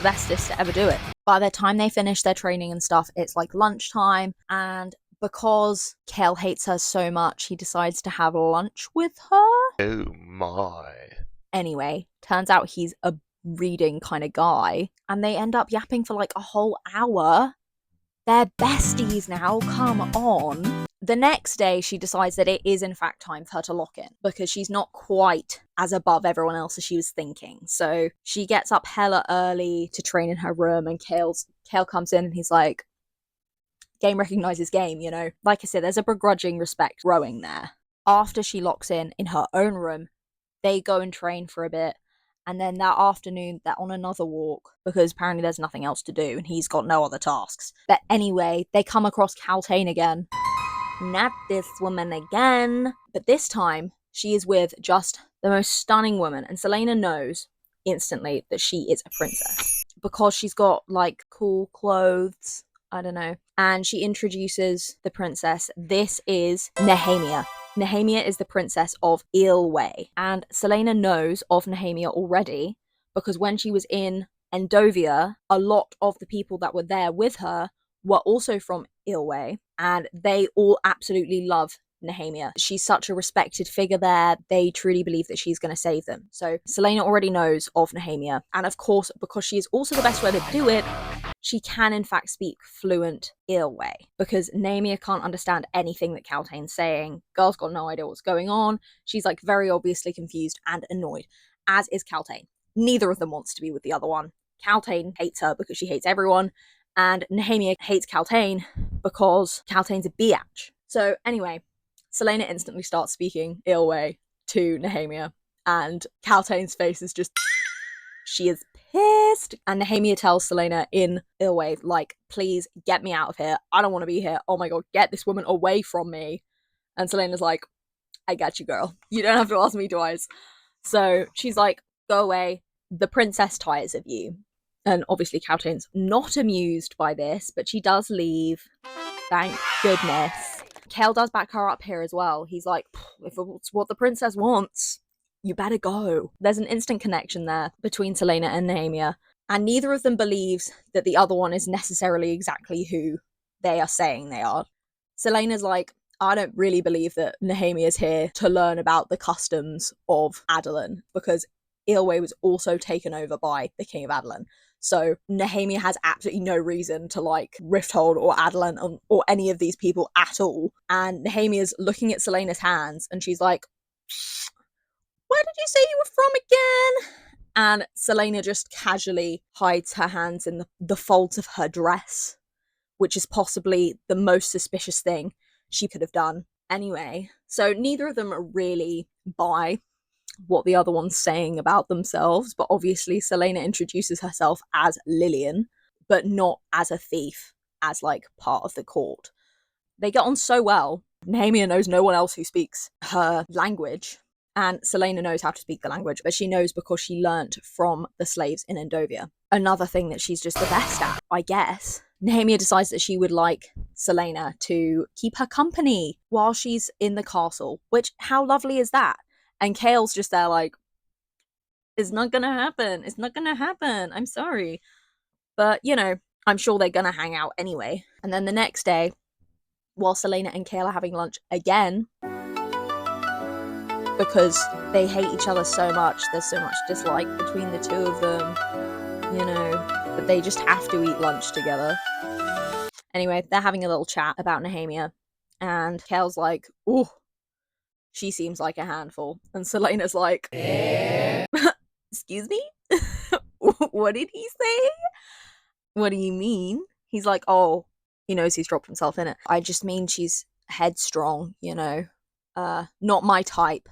bestest to ever do it. By the time they finish their training and stuff, it's like lunchtime. And because Kale hates her so much, he decides to have lunch with her. Oh my. Anyway, turns out he's a reading kind of guy, and they end up yapping for like a whole hour. They're besties now, come on. The next day, she decides that it is in fact time for her to lock in because she's not quite as above everyone else as she was thinking. So she gets up hella early to train in her room, and Kale comes in and he's like, game recognizes game, you know? Like I said, there's a begrudging respect growing there. After she locks in her own room, they go and train for a bit. And then that afternoon, they're on another walk because apparently there's nothing else to do and he's got no other tasks. But anyway, they come across Kaltane again. Not this woman again. But this time, she is with just the most stunning woman. And Selena knows instantly that she is a princess because she's got like cool clothes. I don't know. And she introduces the princess. This is Nehemia. Nehemia is the princess of Ilway. And Selena knows of Nehemia already because when she was in Endovia, a lot of the people that were there with her were also from Ilway, and they all absolutely love Nehemia. She's such a respected figure there. They truly believe that she's going to save them. So Selena already knows of Nehemia. And of course, because she is also the best way to do it, she can in fact speak fluent Ilway because Nehemia can't understand anything that Kaltane's saying. Girl's got no idea what's going on. She's like very obviously confused and annoyed, as is Kaltane. Neither of them wants to be with the other one. Kaltane hates her because she hates everyone, and Nehemia hates Kaltane because Kaltane's a biatch. So anyway, Selena instantly starts speaking Ilway to Nehemia, and Kaltane's face is just... she is pissed. And Nehemia tells Selena in Ilway, like, please get me out of here. I don't want to be here. Oh my god, get this woman away from me. And Selena's like, I got you, girl. You don't have to ask me twice. So she's like, go away. The princess tires of you. And obviously Kaltane's not amused by this, but she does leave. Thank goodness. Kale does back her up here as well. He's like, if it's what the princess wants, you better go. There's an instant connection there between Selena and Nehemia, and neither of them believes that the other one is necessarily exactly who they are saying they are. Selena's like, I don't really believe that Nehemia's here to learn about the customs of Adelan, because Ilway was also taken over by the King of Adelan. So Nehemia has absolutely no reason to like Rifthold or Adelan or any of these people at all. And Nehemia's looking at Selena's hands and she's like, where did you say you were from again? And Selena just casually hides her hands in the folds of her dress, which is possibly the most suspicious thing she could have done. Anyway, so neither of them are really buy what the other one's saying about themselves, but obviously Selena introduces herself as Lillian, but not as a thief, as like part of the court. They get on so well. Nehemia knows no one else who speaks her language, and Selena knows how to speak the language, but she knows because she learnt from the slaves in Endovia. Another thing that she's just the best at, I guess. Nehemia decides that she would like Selena to keep her company while she's in the castle, which, how lovely is that? And Kale's just there like, it's not gonna happen. It's not gonna happen. I'm sorry. But, you know, I'm sure they're gonna hang out anyway. And then the next day, while Selena and Kale are having lunch again, because they hate each other so much, there's so much dislike between the two of them, you know, but they just have to eat lunch together. Anyway, they're having a little chat about Nehemia, and Kale's like, "Ooh, she seems like a handful," and Selena's like, "Excuse me, what did he say? What do you mean?" He's like, "Oh, he knows he's dropped himself in it. I just mean she's headstrong, not my type,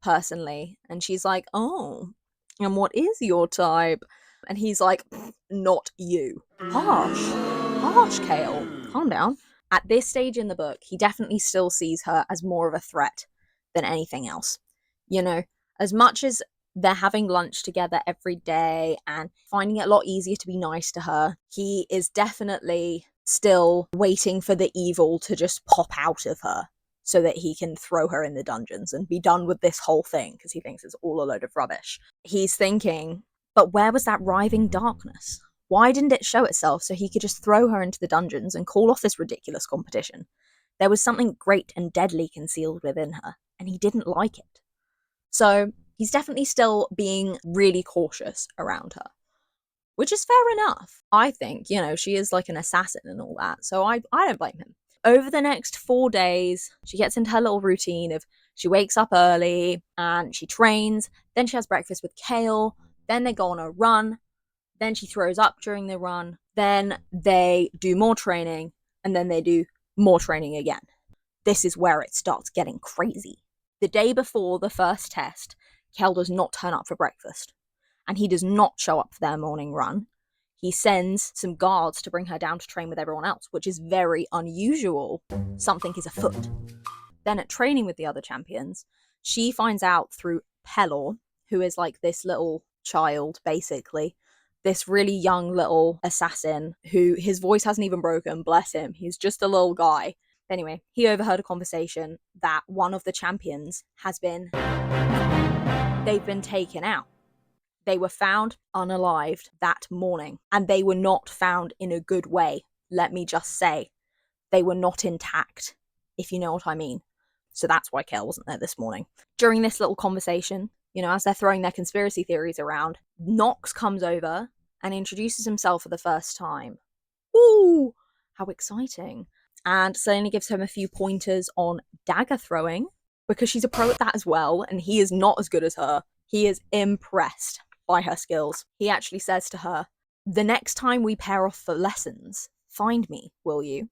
personally." And she's like, "Oh, and what is your type?" And he's like, "Not you." Harsh, Kale. Calm down. At this stage in the book, he definitely still sees her as more of a threat than anything else. You know, as much as they're having lunch together every day and finding it a lot easier to be nice to her, he is definitely still waiting for the evil to just pop out of her so that he can throw her in the dungeons and be done with this whole thing, because he thinks it's all a load of rubbish. He's thinking, but where was that writhing darkness? Why didn't it show itself so he could just throw her into the dungeons and call off this ridiculous competition? There was something great and deadly concealed within her, and he didn't like it. So he's definitely still being really cautious around her, which is fair enough. I think, she is like an assassin and all that, so I don't blame him. Over the next 4 days, she gets into her little routine of she wakes up early and she trains, then she has breakfast with Kale, then they go on a run, then she throws up during the run, then they do more training, and then they do more training again. This is where it starts getting crazy. The day before the first test, Kel does not turn up for breakfast, and he does not show up for their morning run. He sends some guards to bring her down to train with everyone else, which is very unusual. Something is afoot. Then at training with the other champions, she finds out through Pelor, who is like this little child, basically, this really young little assassin who his voice hasn't even broken, bless him. He's just a little guy. Anyway, he overheard a conversation that one of the champions they've been taken out. They were found unalived that morning, and they were not found in a good way. Let me just say, they were not intact, if you know what I mean. So that's why Kale wasn't there this morning. During this little conversation, as they're throwing their conspiracy theories around, Nox comes over and introduces himself for the first time. Ooh, how exciting. And Selena gives him a few pointers on dagger throwing, because she's a pro at that as well, and he is not as good as her. He is impressed by her skills. He actually says to her, "The next time we pair off for lessons, find me, will you?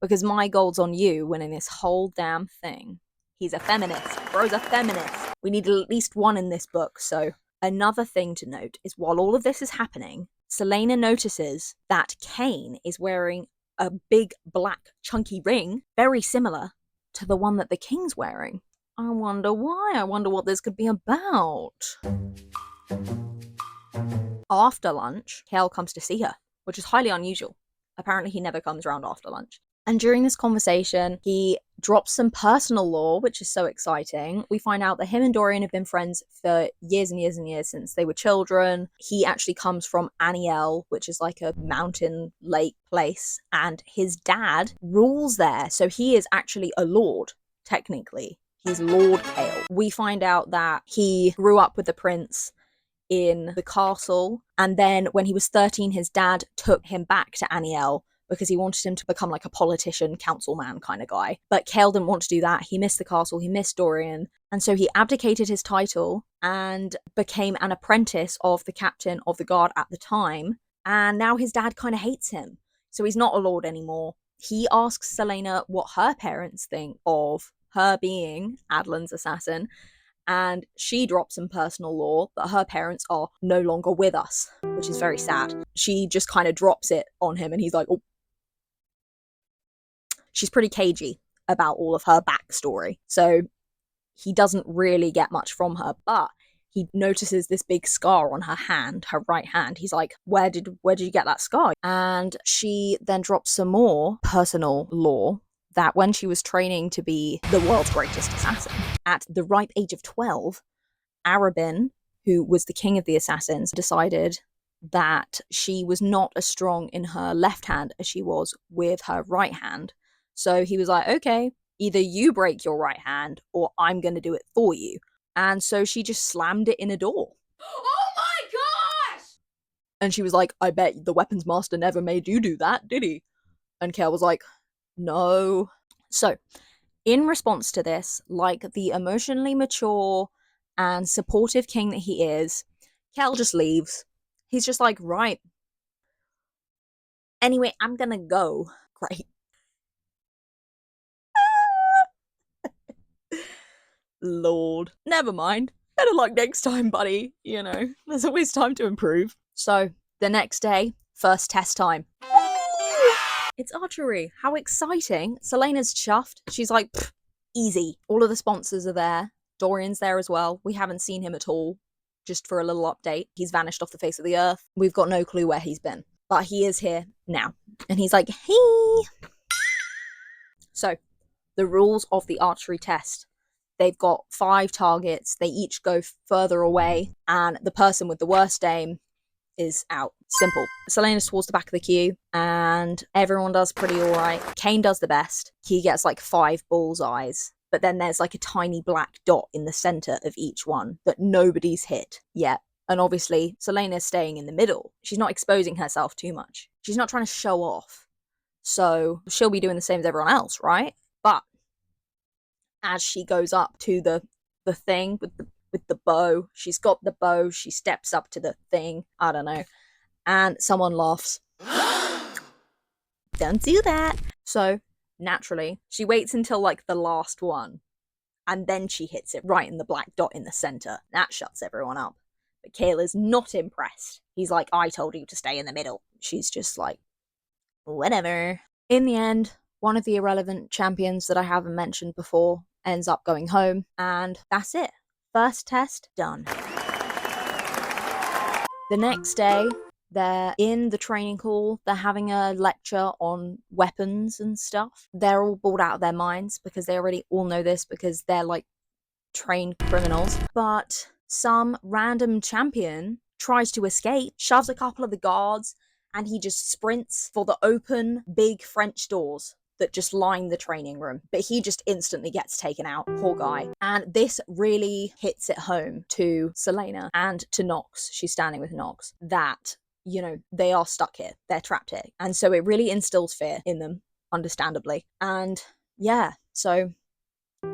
Because my gold's on you winning this whole damn thing." He's a feminist. Bro's a feminist. We need at least one in this book. So another thing to note is while all of this is happening, Selena notices that Kane is wearing a big black chunky ring, very similar to the one that the king's wearing. I wonder why. I wonder what this could be about. After lunch, Kale comes to see her, which is highly unusual. Apparently he never comes around after lunch. And during this conversation, he drops some personal lore, which is so exciting. We find out that him and Dorian have been friends for years and years and years since they were children. He actually comes from Aniel, which is like a mountain lake place, and his dad rules there. So he is actually a lord, technically. He's Lord Kale. We find out that he grew up with the prince in the castle, and then when he was 13, his dad took him back to Aniel because he wanted him to become like a politician, councilman kind of guy. But Kale didn't want to do that. He missed the castle, he missed Dorian, and so he abdicated his title and became an apprentice of the captain of the guard at the time, and now his dad kind of hates him. So he's not a lord anymore. He asks Selena what her parents think of her being Adlan's assassin, and she drops some personal lore that her parents are no longer with us, which is very sad. She just kind of drops it on him, and he's like, oh. She's pretty cagey about all of her backstory, so he doesn't really get much from her, but he notices this big scar on her hand, her right hand. He's like, where did you get that scar? And she then drops some more personal lore that when she was training to be the world's greatest assassin, at the ripe age of 12, Arabin, who was the king of the assassins, decided that she was not as strong in her left hand as she was with her right hand. So he was like, okay, either you break your right hand or I'm going to do it for you. And so she just slammed it in a door. Oh my gosh! And she was like, I bet the weapons master never made you do that, did he? And Kale was like, no. So, in response to this, like the emotionally mature and supportive king that he is, Kel just leaves. He's just like, right. Anyway, I'm gonna go. Great. Lord. Never mind. Better luck next time, buddy. You know, there's always time to improve. So, the next day, first test time. It's archery. How exciting. Selena's chuffed. She's like, easy. All of the sponsors are there. Dorian's there as well. We haven't seen him at all. Just for a little update. He's vanished off the face of the earth. We've got no clue where he's been. But he is here now. And he's like, hey. So, the rules of the archery test. They've got 5 targets. They each go further away. And the person with the worst aim is out. Simple. Selena's towards the back of the queue, and everyone does pretty alright. Kane does the best. He gets like 5 bullseyes, but then there's like a tiny black dot in the center of each one that nobody's hit yet. And obviously, Selena's staying in the middle. She's not exposing herself too much. She's not trying to show off. So she'll be doing the same as everyone else, right? But as she goes up to the thing with the bow, she's got the bow, she steps up to the thing, I don't know, and someone laughs. Don't do that. So naturally, she waits until like the last one, and then she hits it right in the black dot in the center. That shuts everyone up. But Kayla's not impressed. He's like, I told you to stay in the middle. She's just like, whatever. In the end, one of the irrelevant champions that I haven't mentioned before ends up going home, and that's it. First test done. The next day, they're in the training hall. They're having a lecture on weapons and stuff. They're all bored out of their minds because they already all know this because they're like trained criminals. But some random champion tries to escape, shoves a couple of the guards, and he just sprints for the open, big French doors that just line the training room. But he just instantly gets taken out. Poor guy. And this really hits it home to Selena and to Nox. She's standing with Nox. That, you know, they are stuck here. They're trapped here. And so it really instills fear in them, understandably. And yeah, so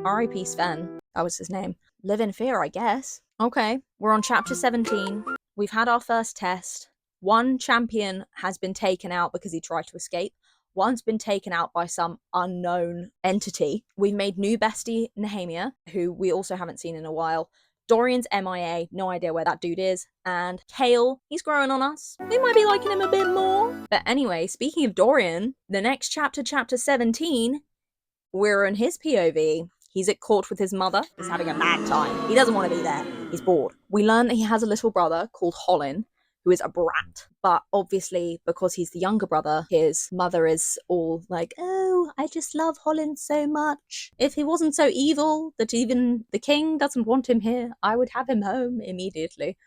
R.I.P. Sven. That was his name. Live in fear, I guess. Okay, we're on chapter 17. We've had our first test. One champion has been taken out because he tried to escape. One's been taken out by some unknown entity. We've made new bestie Nehemia, who we also haven't seen in a while. Dorian's MIA, no idea where that dude is. And Kale, he's growing on us. We might be liking him a bit more. But anyway, speaking of Dorian, the next chapter, chapter 17, we're in his POV. He's at court with his mother. He's having a bad time. He doesn't want to be there. He's bored. We learn that he has a little brother called Holin, who is a brat. But obviously, because he's the younger brother, his mother is all like, oh, I just love Holland so much. If he wasn't so evil that even the king doesn't want him here, I would have him home immediately.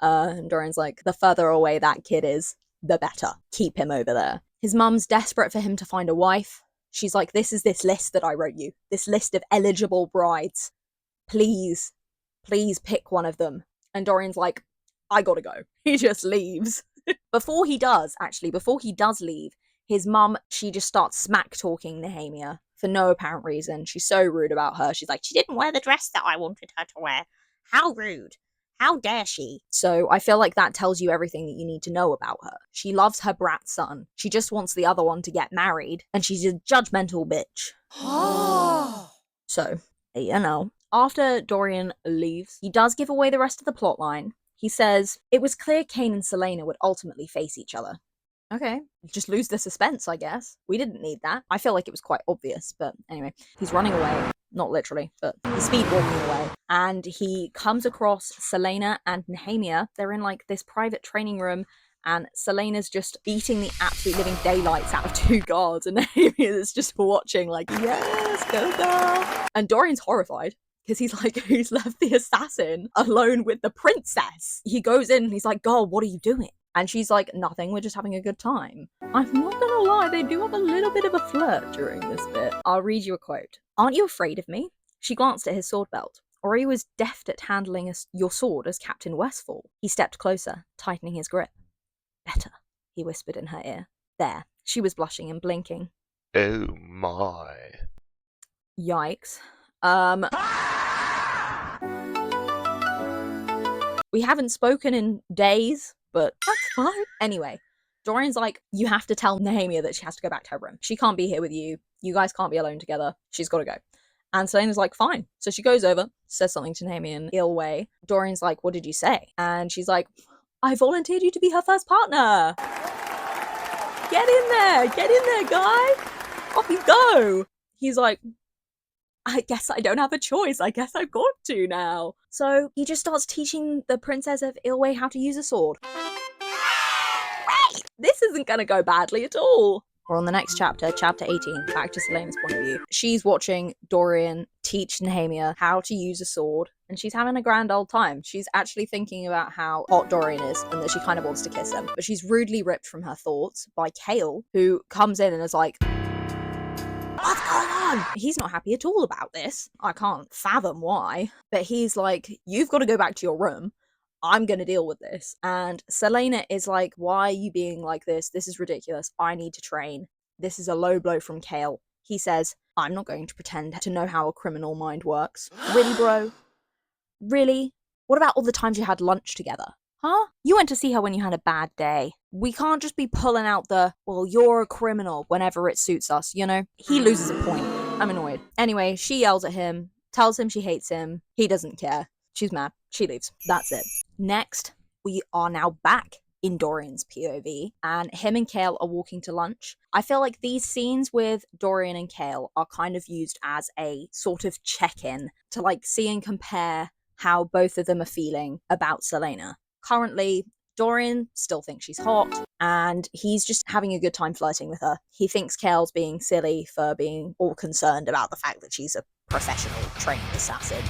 And Dorian's like, the further away that kid is, the better. Keep him over there. His mum's desperate for him to find a wife. She's like, this is this list that I wrote you. This list of eligible brides. Please, please pick one of them. And Dorian's like, I gotta go. He just leaves. Before he does leave, his mum, she just starts smack talking Nehemia for no apparent reason. She's so rude about her. She's like, she didn't wear the dress that I wanted her to wear. How rude. How dare she? So I feel like that tells you everything that you need to know about her. She loves her brat son. She just wants the other one to get married, and she's a judgmental bitch. So, you know. After Dorian leaves, he does give away the rest of the plotline. He says, it was clear Kane and Selena would ultimately face each other. Okay, just lose the suspense, I guess. We didn't need that. I feel like it was quite obvious, but anyway. He's running away. Not literally, but he's speed walking away. And he comes across Selena and Nehemia. They're in like this private training room, and Selena's just beating the absolute living daylights out of 2 guards, and Nehemia is just watching like, yes, go girl. And Dorian's horrified. Because he's like, he's left the assassin alone with the princess. He goes in and he's like, girl, what are you doing? And she's like, nothing, we're just having a good time. I'm not gonna lie, they do have a little bit of a flirt during this bit. I'll read you a quote. Aren't you afraid of me? She glanced at his sword belt. Or are you as deft at handling your sword as Captain Westfall? He stepped closer, tightening his grip. Better, he whispered in her ear. There, She was blushing and blinking. Oh my. Yikes. We haven't spoken in days, but that's fine. Anyway, Dorian's like, you have to tell Nehemia that she has to go back to her room. She can't be here with you. You guys can't be alone together. She's got to go. And Selena's like, fine. So she goes over, says something to Nehemia in ill way. Dorian's like, what did you say? And she's like, I volunteered you to be her first partner. Get in there, guy. Off you go. He's like, I guess I don't have a choice. I guess I've got to now. So he just starts teaching the Princess of Ilway how to use a sword. Great! This isn't going to go badly at all. We're on the next chapter, chapter 18, back to Selena's point of view. She's watching Dorian teach Nehemia how to use a sword, and she's having a grand old time. She's actually thinking about how hot Dorian is and that she kind of wants to kiss him. But she's rudely ripped from her thoughts by Kale, who comes in and is like, what's going on? He's not happy at all about this. I can't fathom why. But he's like, you've got to go back to your room. I'm going to deal with this. And Selena is like, why are you being like this? This is ridiculous. I need to train. This is a low blow from Kale. He says, I'm not going to pretend to know how a criminal mind works. Really, bro? Really? What about all the times you had lunch together? Huh? You went to see her when you had a bad day. We can't just be pulling out the, well, you're a criminal whenever it suits us, you know? He loses a point. I'm annoyed. Anyway, she yells at him, tells him she hates him. He doesn't care. She's mad. She leaves. That's it. Next, we are now back in Dorian's POV, and him and Kale are walking to lunch. I feel like these scenes with Dorian and Kale are kind of used as a sort of check-in to like see and compare how both of them are feeling about Selena. Currently, Dorian still thinks she's hot, and he's just having a good time flirting with her. He thinks Kale's being silly for being all concerned about the fact that she's a professional trained assassin.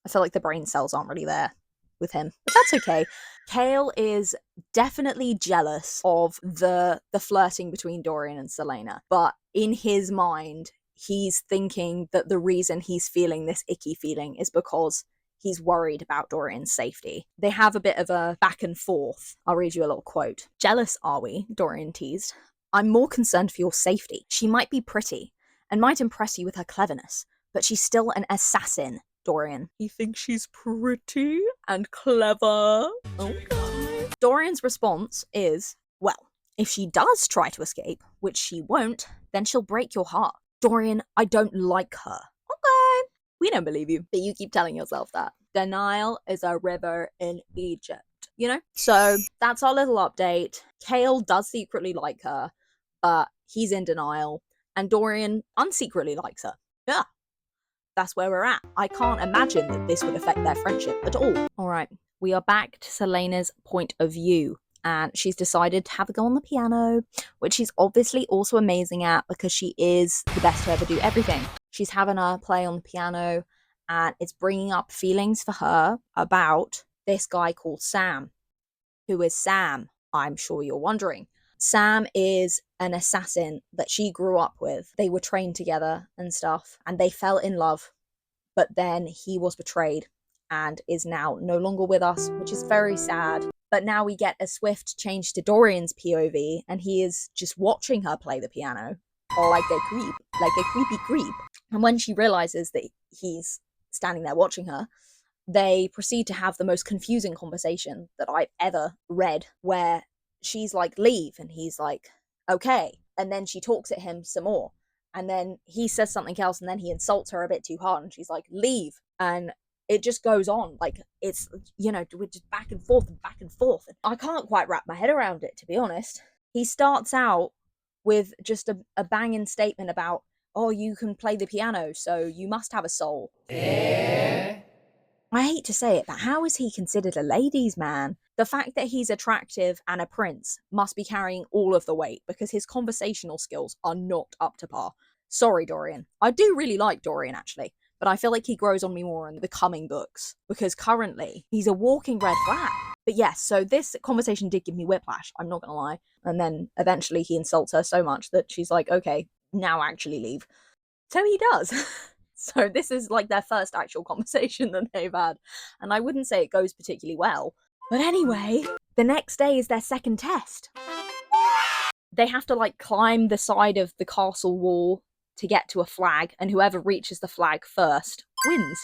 I feel like the brain cells aren't really there with him, but that's okay. Kale is definitely jealous of the flirting between Dorian and Selena, but in his mind, he's thinking that the reason he's feeling this icky feeling is because he's worried about Dorian's safety. They have a bit of a back and forth. I'll read you a little quote. Jealous, are we? Dorian teased. I'm more concerned for your safety. She might be pretty and might impress you with her cleverness, but she's still an assassin. Dorian. He thinks she's pretty and clever. Okay. Dorian's response is, well, if she does try to escape, which she won't, then she'll break your heart. Dorian, I don't like her. Okay. We don't believe you, but you keep telling yourself that. Denial is a river in Egypt, you know? So that's our little update. Kale does secretly like her, but he's in denial, and Dorian unsecretly likes her. Yeah. That's where we're at. I can't imagine that this would affect their friendship at all. All right, we are back to Selena's point of view, and she's decided to have a go on the piano, which she's obviously also amazing at because she is the best to ever do everything. She's having a play on the piano, and it's bringing up feelings for her about this guy called Sam. Who is Sam? I'm sure you're wondering. Sam is an assassin that she grew up with. They were trained together and stuff, and they fell in love, but then he was betrayed and is now no longer with us, which is very sad. But now we get a swift change to Dorian's POV, and he is just watching her play the piano, like a creep, like a creepy creep. And when she realizes that he's standing there watching her, they proceed to have the most confusing conversation that I've ever read, where she's like, leave, and he's like, okay. And then she talks at him some more, and then he says something else, and then he insults her a bit too hard, and she's like, leave. And it just goes on, like, it's, you know, we're just back and forth and back and forth. I can't quite wrap my head around it, to be honest. He starts out with just a banging statement about, oh, you can play the piano, so you must have a soul. I hate to say it, but how is he considered a ladies' man? The fact that he's attractive and a prince must be carrying all of the weight because his conversational skills are not up to par. Sorry, Dorian. I do really like Dorian, actually, but I feel like he grows on me more in the coming books because currently he's a walking red flag. But yes, so this conversation did give me whiplash, I'm not gonna lie. And then eventually he insults her so much that she's like, okay, now actually leave. So he does. So this is like their first actual conversation that they've had. And I wouldn't say it goes particularly well. But anyway, the next day is their second test. they have to like climb the side of the castle wall to get to a flag, and whoever reaches the flag first wins.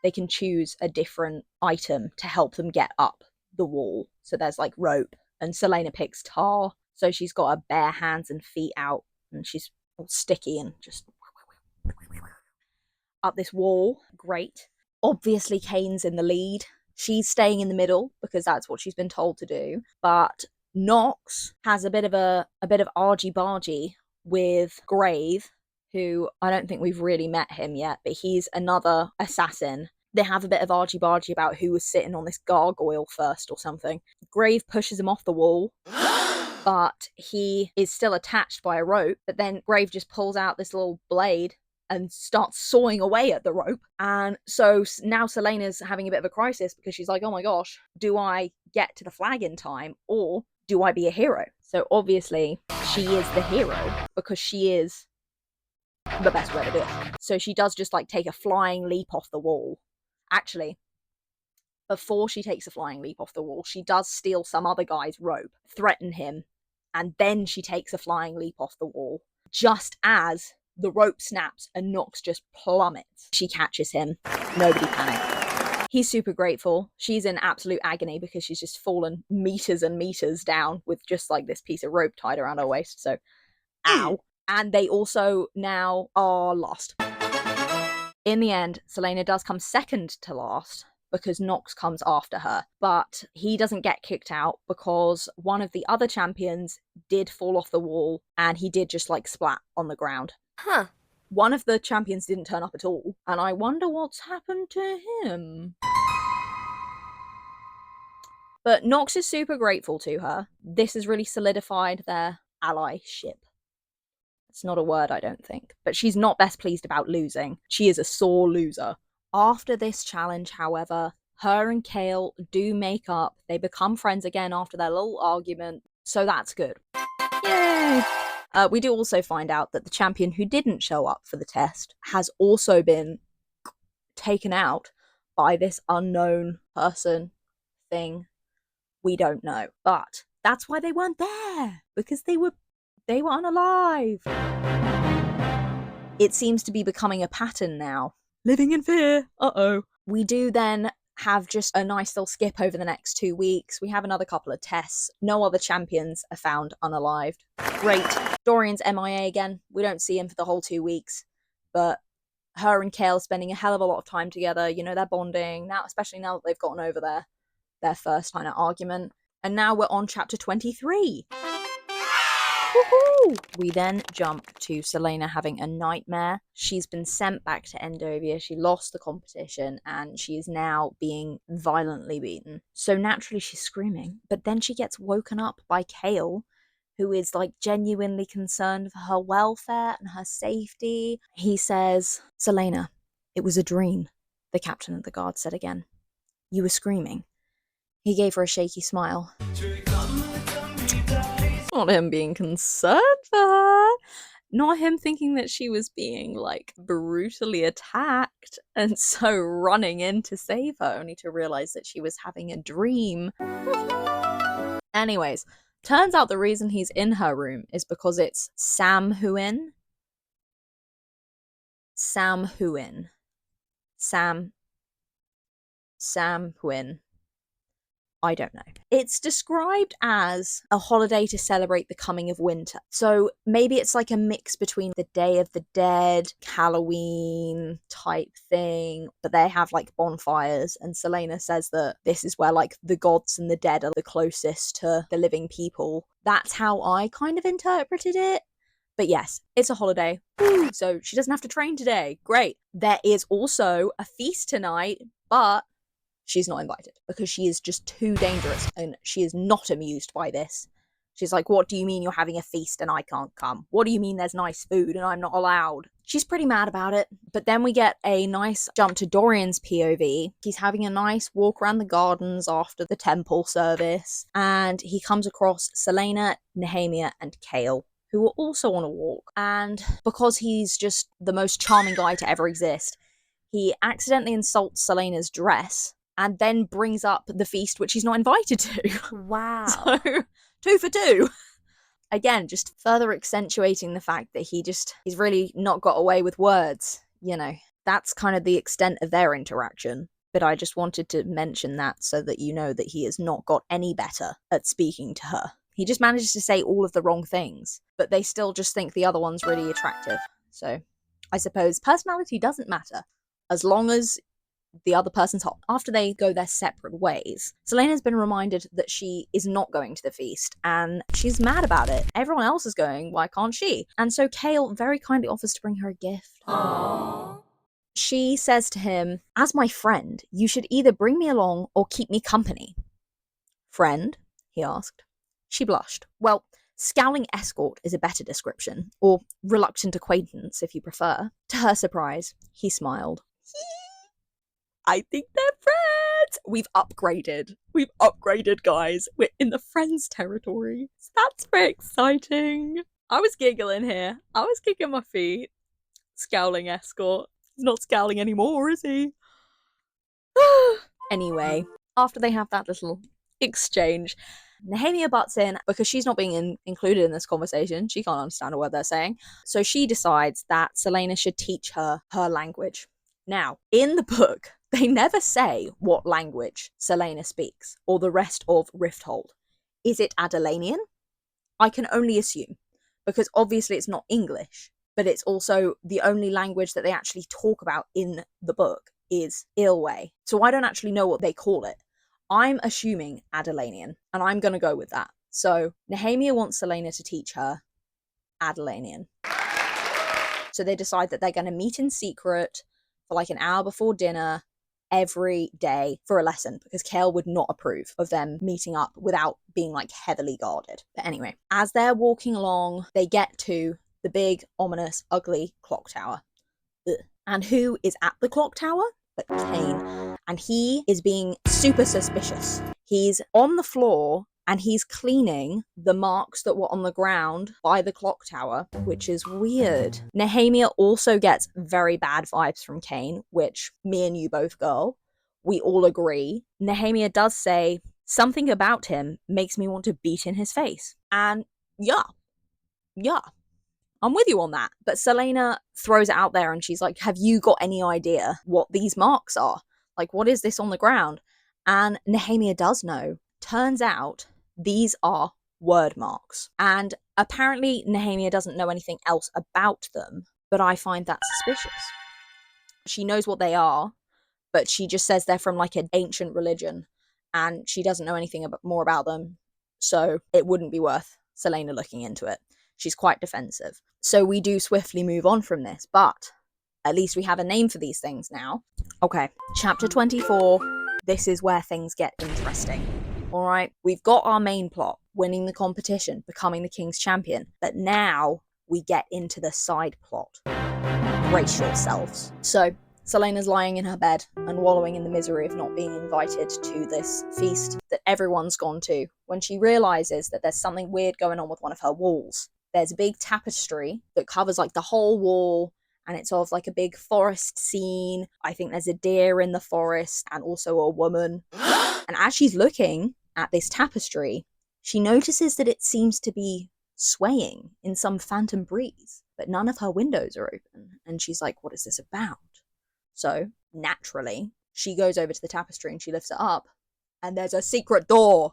They can choose a different item to help them get up the wall. So there's like rope, and Selena picks tar. So she's got her bare hands and feet out, and she's all sticky and just up this wall. Great. Obviously, Kane's in the lead. She's staying in the middle because that's what she's been told to do. But Nox has a bit of argy-bargy with Grave, who I don't think we've really met him yet, but he's another assassin. They have a bit of argy-bargy about who was sitting on this gargoyle first or something. Grave pushes him off the wall, but he is still attached by a rope. But then Grave just pulls out this little blade and starts sawing away at the rope. And so now Selena's having a bit of a crisis because she's like, oh my gosh, do I get to the flag in time or do I be a hero? So obviously she is the hero because she is the best way to do it. So she does just like take a flying leap off the wall. Actually, before she takes a flying leap off the wall, she does steal some other guy's rope, threaten him, and then she takes a flying leap off the wall. Just as the rope snaps and Nox just plummets. She catches him. Nobody panics. He's super grateful. She's in absolute agony because she's just fallen meters and meters down with just like this piece of rope tied around her waist. So, ow. And they also now are lost. In the end, Selena does come second to last because Nox comes after her. But he doesn't get kicked out because one of the other champions did fall off the wall and he did just like splat on the ground. Huh. One of the champions didn't turn up at all, and I wonder what's happened to him. But Nox is super grateful to her. This has really solidified their allyship. It's not a word, I don't think. But she's not best pleased about losing. She is a sore loser. After this challenge, however, her and Kale do make up. They become friends again after their little argument, so that's good. Yay! We do also find out that the champion who didn't show up for the test has also been taken out by this unknown person thing. We don't know. But that's why they weren't there, because they were unalive. It seems to be becoming a pattern now. Living in fear. Uh-oh. We do then have just a nice little skip over the next 2 weeks. We have another couple of tests. No other champions are found unalived. Great. Dorian's MIA again. We don't see him for the whole 2 weeks. But her and Kale spending a hell of a lot of time together. You know, they're bonding. Now, especially now that they've gotten over their first kind of argument. And now we're on chapter 23. Woohoo! We then jump to Selena having a nightmare. She's been sent back to Endovia. She lost the competition and she is now being violently beaten. So naturally she's screaming, but then she gets woken up by Kale, who is like genuinely concerned for her welfare and her safety. He says, Selena, it was a dream, the captain of the guard said again. You were screaming. He gave her a shaky smile. Not him being concerned for her. Not him thinking that she was being, like, brutally attacked and so running in to save her, only to realize that she was having a dream. Anyways, turns out the reason he's in her room is because it's Sam Huin. I don't know. It's described as a holiday to celebrate the coming of winter. So maybe it's like a mix between the Day of the Dead, Halloween type thing, but they have like bonfires, and Selena says that this is where like the gods and the dead are the closest to the living people. That's how I kind of interpreted it. But yes, it's a holiday. Woo! So she doesn't have to train today. Great. There is also a feast tonight, but she's not invited because she is just too dangerous and she is not amused by this. She's like, what do you mean you're having a feast and I can't come? What do you mean there's nice food and I'm not allowed? She's pretty mad about it. But then we get a nice jump to Dorian's POV. He's having a nice walk around the gardens after the temple service, and he comes across Selena, Nehemia, and Kale, who are also on a walk. And because he's just the most charming guy to ever exist, he accidentally insults Selena's dress and then brings up the feast which he's not invited to. Wow. So, 2 for 2. Again, just further accentuating the fact that he's really not got away with words, you know. That's kind of the extent of their interaction. But I just wanted to mention that so that you know that he has not got any better at speaking to her. He just manages to say all of the wrong things, but they still just think the other one's really attractive. So I suppose personality doesn't matter as long as the other person's hot. After they go their separate ways, Selena's been reminded that she is not going to the feast, and she's mad about it. Everyone else is going, why can't she? And so Kale very kindly offers to bring her a gift. Aww. She says to him, as my friend, you should either bring me along or keep me company. Friend? He asked. She blushed. Well, scowling escort is a better description, or reluctant acquaintance if you prefer. To her surprise, he smiled. I think they're friends. We've upgraded, guys. We're in the friends territory. So that's very exciting. I was giggling here. I was kicking my feet. Scowling escort. He's not scowling anymore, is he? Anyway, after they have that little exchange, Nehemia butts in because she's not being included in this conversation. She can't understand a word they're saying. So she decides that Selena should teach her her language. Now, in the book, they never say what language Selena speaks or the rest of Rifthold. Is it Adelanian? I can only assume, because obviously it's not English, but it's also the only language that they actually talk about in the book is Ilway. So I don't actually know what they call it. I'm assuming Adelanian, and I'm going to go with that. So Nehemia wants Selena to teach her Adelanian. So they decide that they're going to meet in secret for like an hour before dinner every day for a lesson, because Kale would not approve of them meeting up without being like heavily guarded. But anyway, as they're walking along, they get to the big, ominous, ugly clock tower. Ugh. And who is at the clock tower? But Kane. And he is being super suspicious. He's on the floor and he's cleaning the marks that were on the ground by the clock tower, which is weird. Nehemia also gets very bad vibes from Kane, which me and you both, girl, we all agree. Nehemia does say, something about him makes me want to beat in his face. And yeah, I'm with you on that. But Selena throws it out there and she's like, have you got any idea what these marks are? Like, what is this on the ground? And Nehemia does know. Turns out these are word marks. And apparently Nehemia doesn't know anything else about them, but I find that suspicious. She knows what they are, but she just says they're from like an ancient religion and she doesn't know anything more about them. So it wouldn't be worth Selena looking into it. She's quite defensive. So we do swiftly move on from this, but at least we have a name for these things now. Okay, chapter 24. This is where things get interesting. All right, we've got our main plot, winning the competition, becoming the king's champion, but now we get into the side plot. Brace yourselves. So Selena's lying in her bed and wallowing in the misery of not being invited to this feast that everyone's gone to, when she realizes that there's something weird going on with one of her walls. There's a big tapestry that covers like the whole wall, and it's of like a big forest scene. I think there's a deer in the forest and also a woman. And as she's looking at this tapestry, she notices that it seems to be swaying in some phantom breeze, but none of her windows are open. And she's like, what is this about? So naturally, she goes over to the tapestry and she lifts it up, and there's a secret door.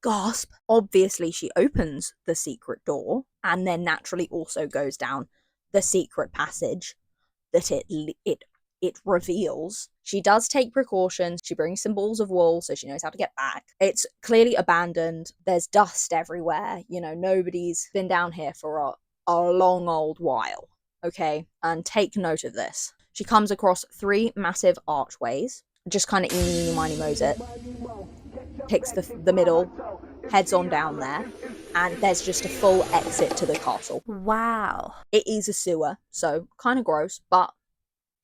Gasp. Obviously, she opens the secret door and then naturally also goes down the secret passage that it reveals. She does take precautions. She brings some balls of wool so she knows how to get back. It's clearly abandoned. There's dust everywhere. You know, nobody's been down here for a long old while. Okay, and take note of this. She comes across 3 massive archways. Just kind of eeny, miny, moes it. Picks the middle, heads on down there, and there's just a full exit to the castle. Wow. It is a sewer, so kind of gross, but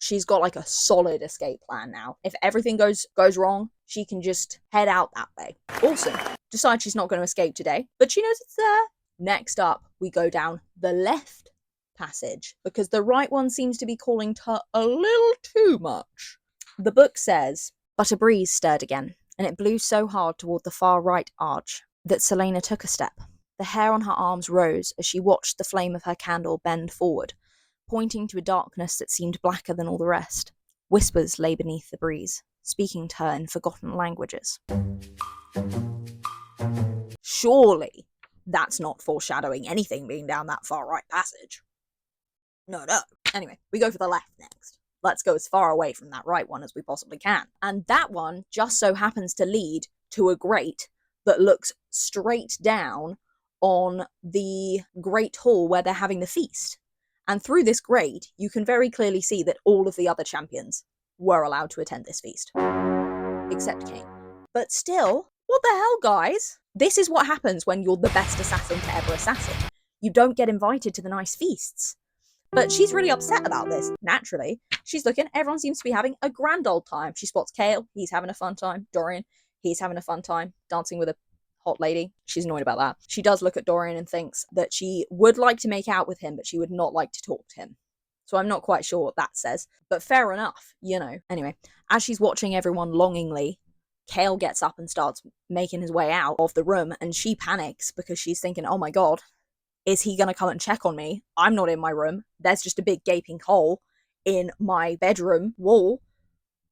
she's got like a solid escape plan now. If everything goes wrong, she can just head out that way. Awesome. Decides she's not going to escape today, but she knows it's there. Next up, we go down the left passage, because the right one seems to be calling to her a little too much. The book says, but a breeze stirred again, and it blew so hard toward the far right arch that Selena took a step. The hair on her arms rose as she watched the flame of her candle bend forward, pointing to a darkness that seemed blacker than all the rest. Whispers lay beneath the breeze, speaking to her in forgotten languages. Surely that's not foreshadowing anything being down that far right passage. No. Anyway, we go for the left next. Let's go as far away from that right one as we possibly can. And that one just so happens to lead to a grate that looks straight down on the great hall where they're having the feast. And through this grate, you can very clearly see that all of the other champions were allowed to attend this feast. Except King. But still, what the hell, guys? This is what happens when you're the best assassin to ever assassin. You don't get invited to the nice feasts. But she's really upset about this, naturally. She's looking, everyone seems to be having a grand old time. She spots Kale, he's having a fun time. Dorian, he's having a fun time, dancing with a hot lady. She's annoyed about that. She does look at Dorian and thinks that she would like to make out with him, but she would not like to talk to him. So I'm not quite sure what that says, but fair enough, you know. Anyway, as she's watching everyone longingly, Kale gets up and starts making his way out of the room, and she panics because she's thinking, oh my god, is he going to come and check on me? I'm not in my room. There's just a big gaping hole in my bedroom wall.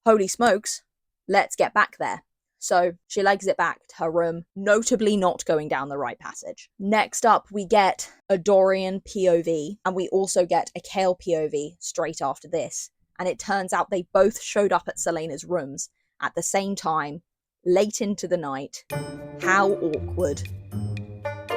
Holy smokes, let's get back there. So she legs it back to her room, notably not going down the right passage. Next up, we get a Dorian POV, and we also get a Kale POV straight after this. And it turns out they both showed up at Celaena's rooms at the same time, late into the night. How awkward.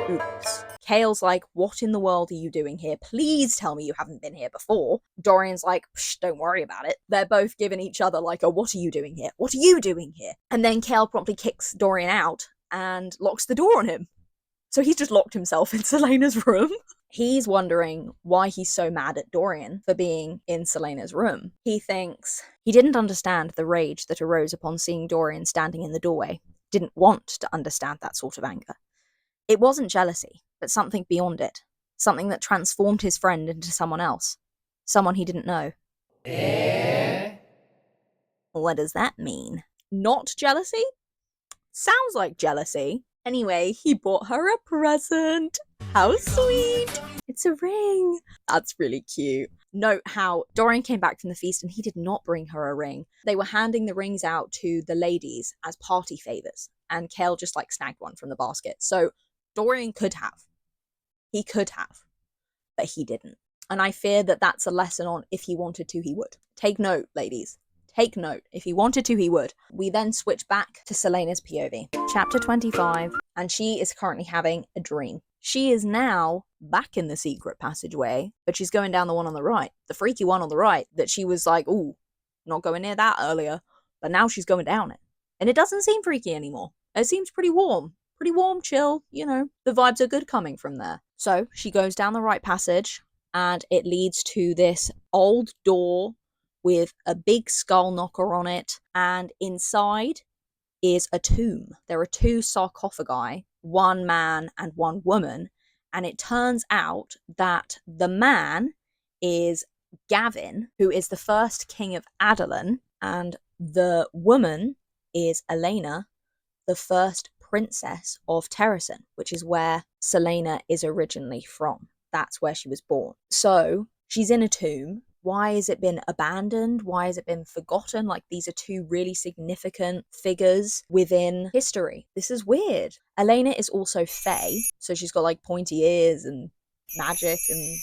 Oops. Kale's like, what in the world are you doing here? Please tell me you haven't been here before. Dorian's like, psh, don't worry about it. They're both giving each other like a, what are you doing here? What are you doing here? And then Kale promptly kicks Dorian out and locks the door on him. So he's just locked himself in Celaena's room. He's wondering why he's so mad at Dorian for being in Celaena's room. He thinks he didn't understand the rage that arose upon seeing Dorian standing in the doorway. Didn't want to understand that sort of anger. It wasn't jealousy, but something beyond it. Something that transformed his friend into someone else. Someone he didn't know. What does that mean? Not jealousy? Sounds like jealousy. Anyway, he bought her a present. How sweet! It's a ring. That's really cute. Note how Dorian came back from the feast and he did not bring her a ring. They were handing the rings out to the ladies as party favors, and Kale just like snagged one from the basket. So Dorian could have. He could have. But he didn't. And I fear that that's a lesson on if he wanted to, he would. Take note, ladies. Take note. If he wanted to, he would. We then switch back to Celaena's POV. Chapter 25. And she is currently having a dream. She is now back in the secret passageway, but she's going down the one on the right. The freaky one on the right that she was like, ooh, not going near that earlier. But now she's going down it. And it doesn't seem freaky anymore. It seems pretty warm. Pretty warm, chill, you know. The vibes are good coming from there. So she goes down the right passage, and it leads to this old door with a big skull knocker on it, and inside is a tomb. There are two sarcophagi, one man and one woman, and it turns out that the man is Gavin, who is the first king of Adolan, and the woman is Elena, the first princess of Terrasen, which is where Celaena is originally from. That's where she was born. So she's in a tomb. Why has it been abandoned? Why has it been forgotten? Like, these are two really significant figures within history. This is weird. Elena is also Fae, so she's got like pointy ears and magic and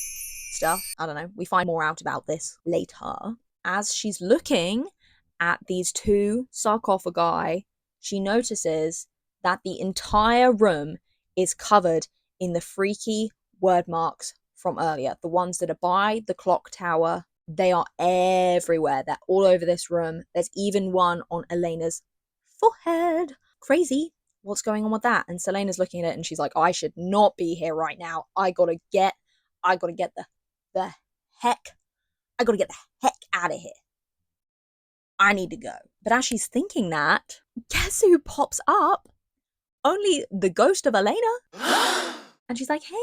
stuff. I don't know. We find more out about this later. As she's looking at these two sarcophagi, she notices that the entire room is covered in the freaky word marks from earlier. The ones that are by the clock tower, they are everywhere. They're all over this room. There's even one on Elena's forehead. Crazy. What's going on with that? And Celaena's looking at it and she's like, I should not be here right now. I gotta get the heck out of here. I need to go. But as she's thinking that, guess who pops up? Only the ghost of Elena. And she's like, hey.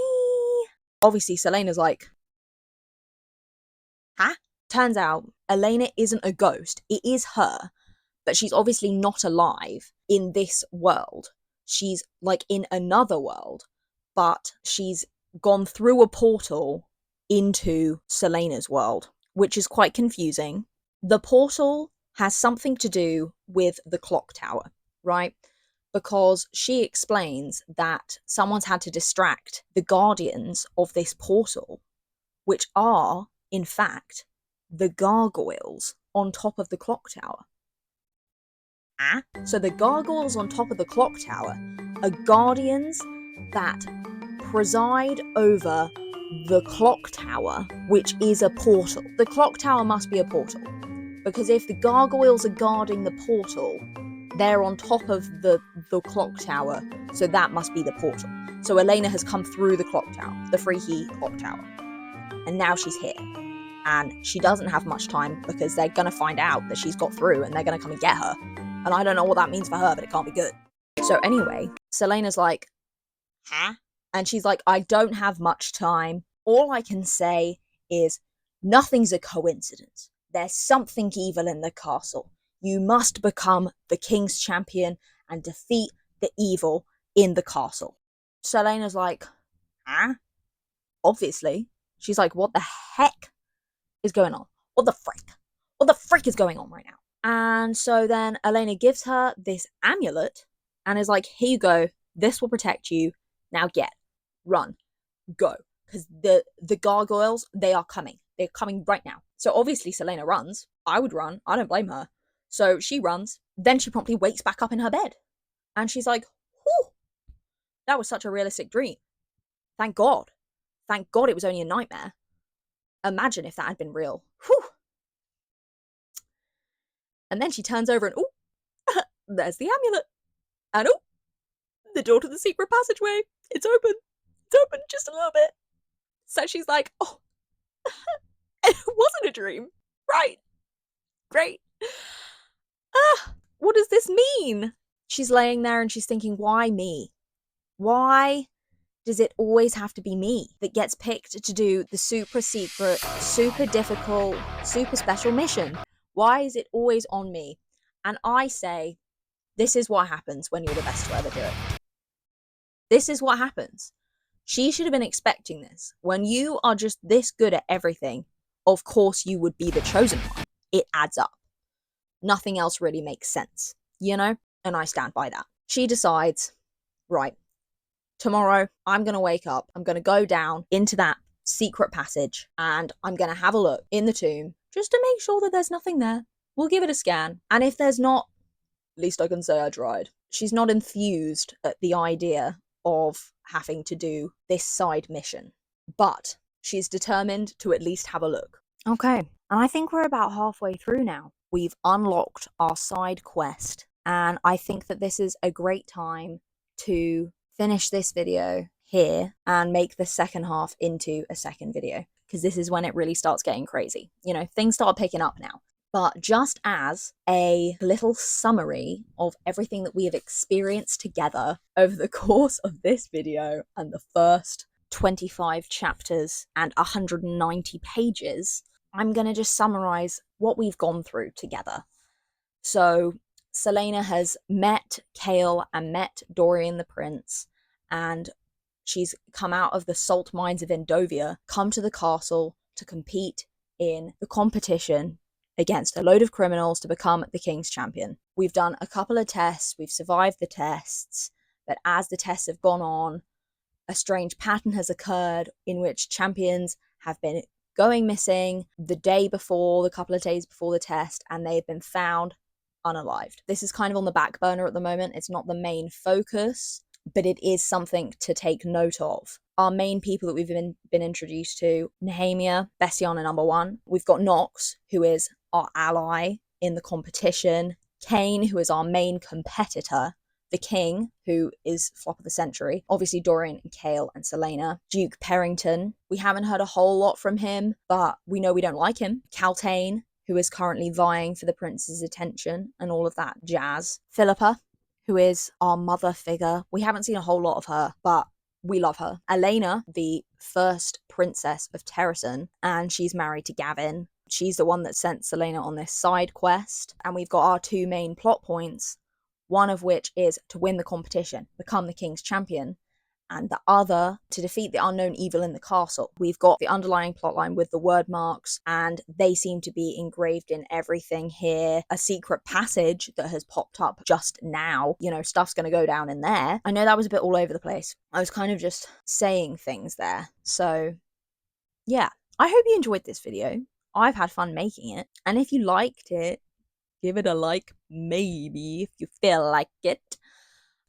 Obviously, Celaena's like, huh? Turns out, Elena isn't a ghost. It is her. But she's obviously not alive in this world. She's like in another world. but she's gone through a portal into Selena's world, which is quite confusing. The portal has something to do with the clock tower, right? Because she explains that someone's had to distract the guardians of this portal, which are, in fact, the gargoyles on top of the clock tower. So the gargoyles on top of the clock tower are guardians that preside over the clock tower, which is a portal. The clock tower must be a portal, because if the gargoyles are guarding the portal, they're on top of the clock tower, so that must be the portal. So Elena has come through the clock tower, the Freaky clock tower, and now she's here. And she doesn't have much time because they're gonna find out that she's got through and they're gonna come and get her. And I don't know what that means for her, but it can't be good. So anyway, Selena's like, huh? And she's like, I don't have much time. All I can say is nothing's a coincidence. There's something evil in the castle. You must become the king's champion and defeat the evil in the castle. Selena's like, huh? Obviously. She's like, what the heck is going on? What the frick? What the frick is going on right now? And so then Elena gives her this amulet and is like, here you go. This will protect you. Now get, run, go. Because the gargoyles, they are coming. They're coming right now. So obviously Selena runs. I would run. I don't blame her. So she runs. Then she promptly wakes back up in her bed. And she's like, whew, that was such a realistic dream. Thank God. Thank God it was only a nightmare. Imagine if that had been real. Whew. And then she turns over and, oh, there's the amulet. And, oh, the door to the secret passageway. It's open. It's open just a little bit. So she's like, oh, it wasn't a dream. Right. Great. What does this mean? She's laying there and she's thinking, why me? Why does it always have to be me that gets picked to do the super secret, super difficult, super special mission? Why is it always on me? And I say, this is what happens when you're the best to ever do it. This is what happens. She should have been expecting this. When you are just this good at everything, of course you would be the chosen one. It adds up. Nothing else really makes sense, you know? And I stand by that. She decides, right, tomorrow I'm going to wake up, I'm going to go down into that secret passage, and I'm going to have a look in the tomb just to make sure that there's nothing there. We'll give it a scan. And if there's not, at least I can say I tried. She's not enthused at the idea of having to do this side mission, but she's determined to at least have a look. Okay, and I think we're about halfway through now. We've unlocked our side quest, and I think that this is a great time to finish this video here and make the second half into a second video, because this is when it really starts getting crazy. You know, things start picking up now. But just as a little summary of everything that we have experienced together over the course of this video and the first 25 chapters and 190 pages, I'm going to just summarize what we've gone through together. So Selena has met Kale and met Dorian the Prince, and she's come out of the salt mines of Endovia, come to the castle to compete in the competition against a load of criminals to become the king's champion. We've done a couple of tests, we've survived the tests, but as the tests have gone on, a strange pattern has occurred in which champions have been going missing the day before, the couple of days before the test, and they've been found unalived. This is kind of on the back burner at the moment. It's not the main focus, but it is something to take note of. Our main people that we've been introduced to, Nehemia, Bessiana number 1. We've got Nox, who is our ally in the competition. Kane, who is our main competitor. The King, who is flop of the century. Obviously Dorian and Kale and Selena. Duke Perrington. We haven't heard a whole lot from him, but we know we don't like him. Caltaine, who is currently vying for the prince's attention and all of that jazz. Philippa, who is our mother figure. We haven't seen a whole lot of her, but we love her. Elena, the first princess of Terrason, and she's married to Gavin. She's the one that sent Selena on this side quest. And we've got our two main plot points, one of which is to win the competition, become the king's champion. and the other to defeat the unknown evil in the castle. We've got the underlying plotline with the word marks, and they seem to be engraved in everything here. A secret passage that has popped up just now, you know, stuff's gonna go down in there. I know that was a bit all over the place. I was kind of just saying things there. So yeah, I hope you enjoyed this video. I've had fun making it, and if you liked it, give it a like, maybe, if you feel like it.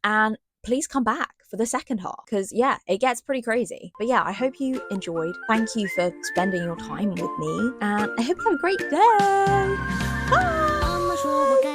And please come back for the second half, because yeah, it gets pretty crazy. But yeah, I hope you enjoyed. Thank you for spending your time with me, and I hope you have a great day. Bye!